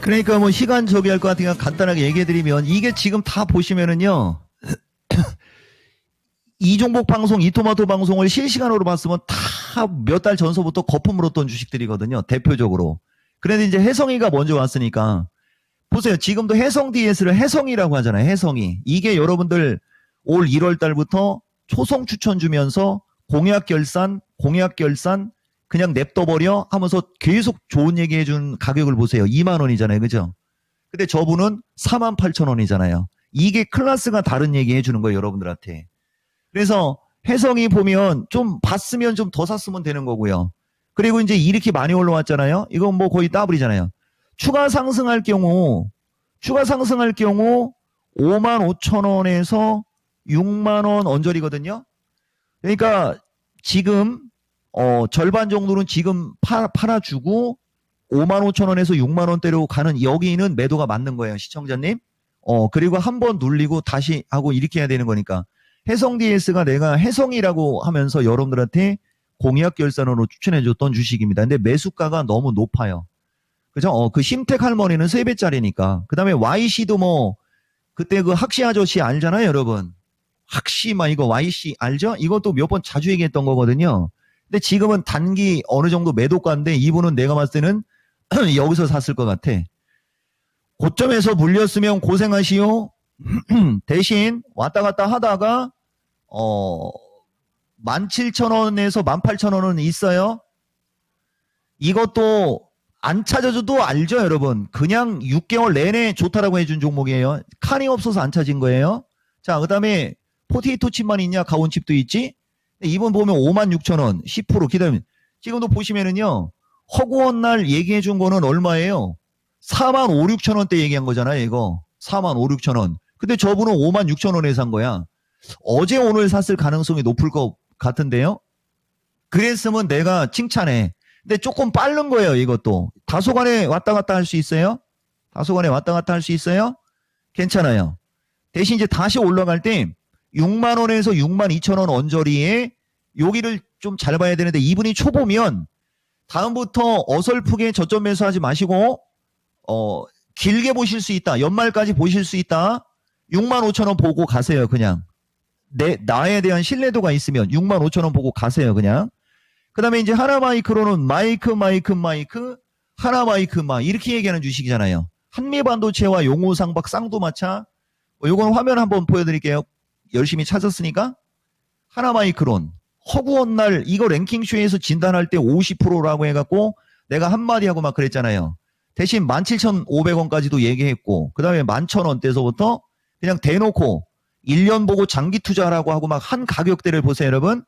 그러니까 뭐 시간 저기할 것 같으니까 간단하게 얘기해드리면 이게 지금 다 보시면은요. 이 종목 방송, 이토마토 방송을 실시간으로 봤으면 다 몇 달 전서부터 거품으로 떴던 주식들이거든요. 대표적으로. 그런데 이제 혜성이가 먼저 왔으니까 보세요. 지금도 혜성 DS를 혜성이라고 하잖아요. 혜성이. 이게 여러분들 올 1월 달부터 초성 추천 주면서 공약 결산 그냥 냅둬버려 하면서 계속 좋은 얘기 해준 가격을 보세요. 2만 원이잖아요. 그죠? 근데 저분은 48,000원이잖아요. 이게 클래스가 다른 얘기 해주는 거예요. 여러분들한테. 그래서 혜성이 보면 좀 봤으면 좀 더 샀으면 되는 거고요. 그리고 이제 이렇게 많이 올라왔잖아요. 이건 뭐 거의 더블이잖아요. 추가 상승할 경우 55,000원에서 6만 원 언저리거든요. 그러니까 지금 절반 정도는 지금 팔아주고 55,000원에서 6만 원대로 가는 여기는 매도가 맞는 거예요. 시청자님. 그리고 한번 눌리고 다시 하고 이렇게 해야 되는 거니까. 혜성 DS가 내가 혜성이라고 하면서 여러분들한테 공약 결산으로 추천해줬던 주식입니다. 근데 매수가가 너무 높아요. 그죠? 그 심택 할머니는 3배짜리니까. 그 다음에 YC도 뭐, 그때 그 학시 아저씨 알잖아요, 여러분. 학시, 이거 YC 알죠? 이것도 몇 번 자주 얘기했던 거거든요. 근데 지금은 단기 어느 정도 매도가인데 이분은 내가 봤을 때는 여기서 샀을 것 같아. 고점에서 물렸으면 고생하시오. 대신 왔다 갔다 하다가 17,000원에서 18,000원은 있어요. 이것도 안 찾아줘도 알죠, 여러분. 그냥 6개월 내내 좋다라고 해준 종목이에요. 칸이 없어서 안 찾은 거예요. 자, 그 다음에 포테이토 칩만 있냐? 가온칩도 있지. 이번 보면 56,000원 10% 기다리면 지금도 보시면은요. 허구한 날 얘기해 준 거는 얼마예요? 45,000, 6,000원대 얘기한 거잖아요, 이거. 4만 5, 6천 원. 근데 저분은 5만 6천 원에 산 거야. 어제 오늘 샀을 가능성이 높을 것 같은데요. 그랬으면 내가 칭찬해. 근데 조금 빠른 거예요, 이것도. 다소간에 왔다 갔다 할 수 있어요? 다소간에 왔다 갔다 할 수 있어요? 괜찮아요. 대신 이제 다시 올라갈 때 6만 원에서 6만 2천 원 언저리에 여기를 좀 잘 봐야 되는데 이분이 초보면 다음부터 어설프게 저점 매수하지 마시고 길게 보실 수 있다. 연말까지 보실 수 있다. 6만 5천 원 보고 가세요, 그냥. 나에 대한 신뢰도가 있으면 6만 5천 원 보고 가세요, 그냥. 그 다음에 이제 하나마이크로는 마이크, 하나마이크, 이렇게 얘기하는 주식이잖아요. 한미반도체와 용호상박, 쌍두마차. 요건 화면 한번 보여드릴게요. 열심히 찾았으니까. 하나마이크론. 허구한 날, 이거 랭킹쇼에서 진단할 때 50%라고 해갖고 내가 한마디 하고 막 그랬잖아요. 대신 17,500원까지도 얘기했고, 그 다음에 11,000원대에서부터 그냥 대놓고 1년 보고 장기 투자하라고 하고 막 한 가격대를 보세요, 여러분.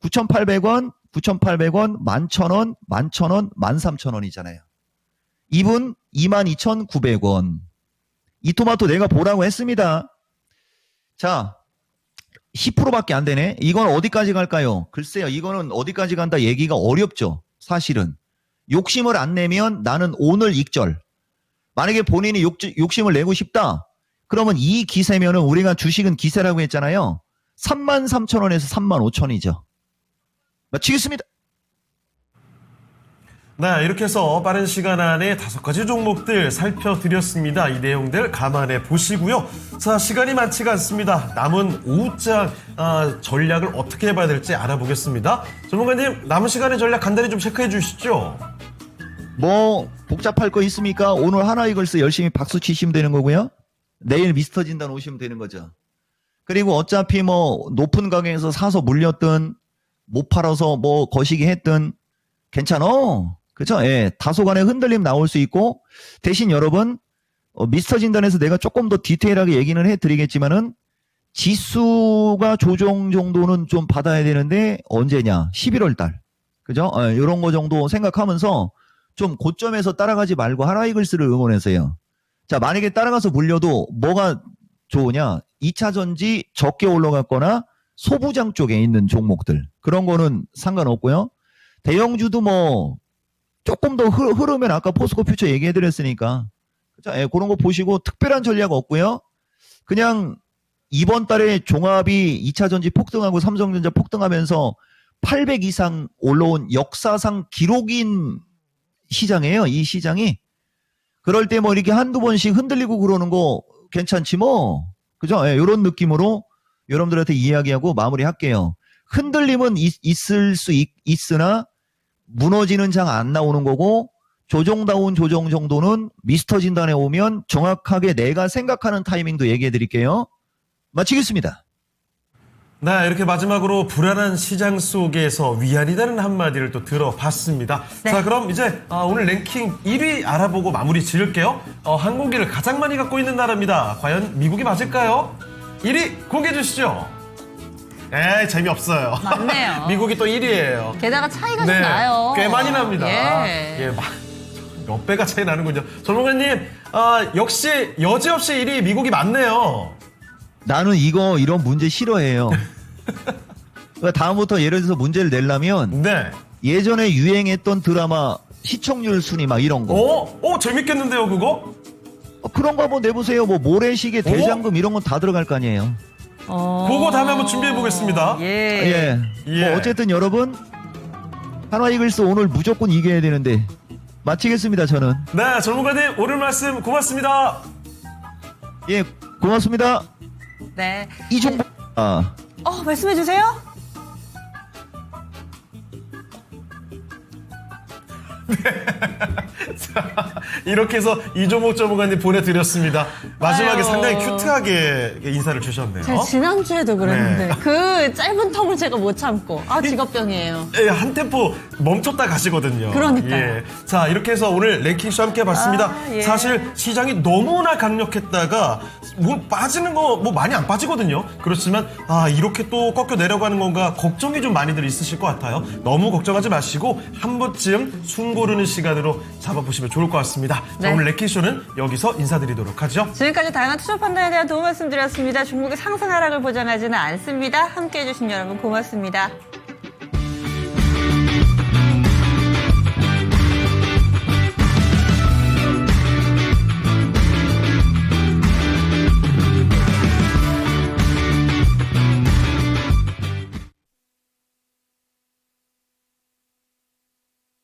9,800원, 11,000원, 11,000원, 13,000원이잖아요. 이분 22,900원. 이 토마토 내가 보라고 했습니다. 자, 10%밖에 안 되네. 이건 어디까지 갈까요? 글쎄요, 이거는 어디까지 간다 얘기가 어렵죠. 사실은. 욕심을 안 내면 나는 오늘 익절. 만약에 본인이 욕심을 내고 싶다. 그러면 이 기세면은 우리가 주식은 기세라고 했잖아요. 33,000원에서 35,000원이죠. 마치겠습니다. 네, 이렇게 해서 빠른 시간 안에 5가지 종목들 살펴드렸습니다. 이 내용들 감안해 보시고요. 자, 시간이 많지가 않습니다. 남은 오후장 전략을 어떻게 해봐야 될지 알아보겠습니다. 전문가님, 남은 시간의 전략 간단히 좀 체크해 주시죠. 뭐 복잡할 거 있습니까? 오늘 하나이글스 열심히 박수 치시면 되는 거고요. 내일 미스터 진단 오시면 되는 거죠. 그리고 어차피 뭐 높은 가격에서 사서 물렸든 못 팔아서 뭐 거시기 했든 괜찮어. 그죠? 예, 다소간의 흔들림 나올 수 있고 대신 여러분 미스터 진단에서 내가 조금 더 디테일하게 얘기는 해드리겠지만은 지수가 조정 정도는 좀 받아야 되는데 언제냐? 11월 달. 그죠? 예, 이런 거 정도 생각하면서 좀 고점에서 따라가지 말고 하나이글스를 응원해서요. 자, 만약에 따라가서 물려도 뭐가 좋으냐? 2차 전지 적게 올라갔거나 소부장 쪽에 있는 종목들. 그런 거는 상관없고요. 대형주도 뭐 조금 더 흐르면 아까 포스코 퓨처 얘기해드렸으니까. 자, 예, 그런 거 보시고 특별한 전략 없고요. 그냥 이번 달에 종합이 2차 전지 폭등하고 삼성전자 폭등하면서 800 이상 올라온 역사상 기록인 시장이에요. 이 시장이. 그럴 때 뭐 이렇게 한두 번씩 흔들리고 그러는 거 괜찮지 뭐. 그죠? 예, 이런 느낌으로 여러분들한테 이야기하고 마무리할게요. 흔들림은 있을 수 있으나 무너지는 장 안 나오는 거고 조정다운 조정 정도는 미스터 진단에 오면 정확하게 내가 생각하는 타이밍도 얘기해 드릴게요. 마치겠습니다. 네, 이렇게 마지막으로 불안한 시장 속에서 위안이라는 한마디를 또 들어봤습니다. 네. 자, 그럼 이제 오늘 랭킹 1위 알아보고 마무리 지을게요. 항공기를 가장 많이 갖고 있는 나라입니다. 과연 미국이 맞을까요? 1위 공개해 주시죠. 에이, 재미없어요. 맞네요. 미국이 또 1위예요. 게다가 차이가 좀 나요. 꽤 많이 납니다. 예. 막 몇 배가 차이 나는군요. 전문가님, 역시 여지없이 1위 미국이 맞네요. 나는 이런 문제 싫어해요. 그러니까 다음부터 예를 들어서 문제를 내려면 네. 예전에 유행했던 드라마 시청률 순위 막 이런 거. 재밌겠는데요, 그거? 그런 거 한번 내보세요. 뭐 모래시계 대장금 이런 건 다 들어갈 거 아니에요. 그거 다음에 한번 준비해 보겠습니다. 예. 뭐 어쨌든 여러분 한화이글스 오늘 무조건 이겨야 되는데 마치겠습니다. 저는. 네, 전문가님 오늘 말씀 고맙습니다. 예, 고맙습니다. 네. 이 종목 말씀해 주세요. 자, 이렇게 해서 이종목 전문가님 보내드렸습니다. 마지막에 아유. 상당히 큐트하게 인사를 주셨네요. 제가 지난주에도 그랬는데 네. 그 짧은 텀을 제가 못 참고 직업병이에요. 예, 한 템포 멈췄다 가시거든요. 그러니까요. 예. 자, 이렇게 해서 오늘 랭킹쇼 함께 해봤습니다. 예. 사실 시장이 너무나 강력했다가 뭐 빠지는 거 뭐 많이 안 빠지거든요. 그렇지만 이렇게 또 꺾여 내려가는 건가 걱정이 좀 많이들 있으실 것 같아요. 너무 걱정하지 마시고 한 번쯤 숨 고르는 시간으로 잡아보시면 해주시면 좋을 것 같습니다. 자, 네. 오늘 랭킹쇼는 여기서 인사드리도록 하죠. 지금까지 다양한 투자 판단에 대한 도움 말씀드렸습니다. 종목의 상승 하락을 보장하지는 않습니다. 함께해 주신 여러분 고맙습니다.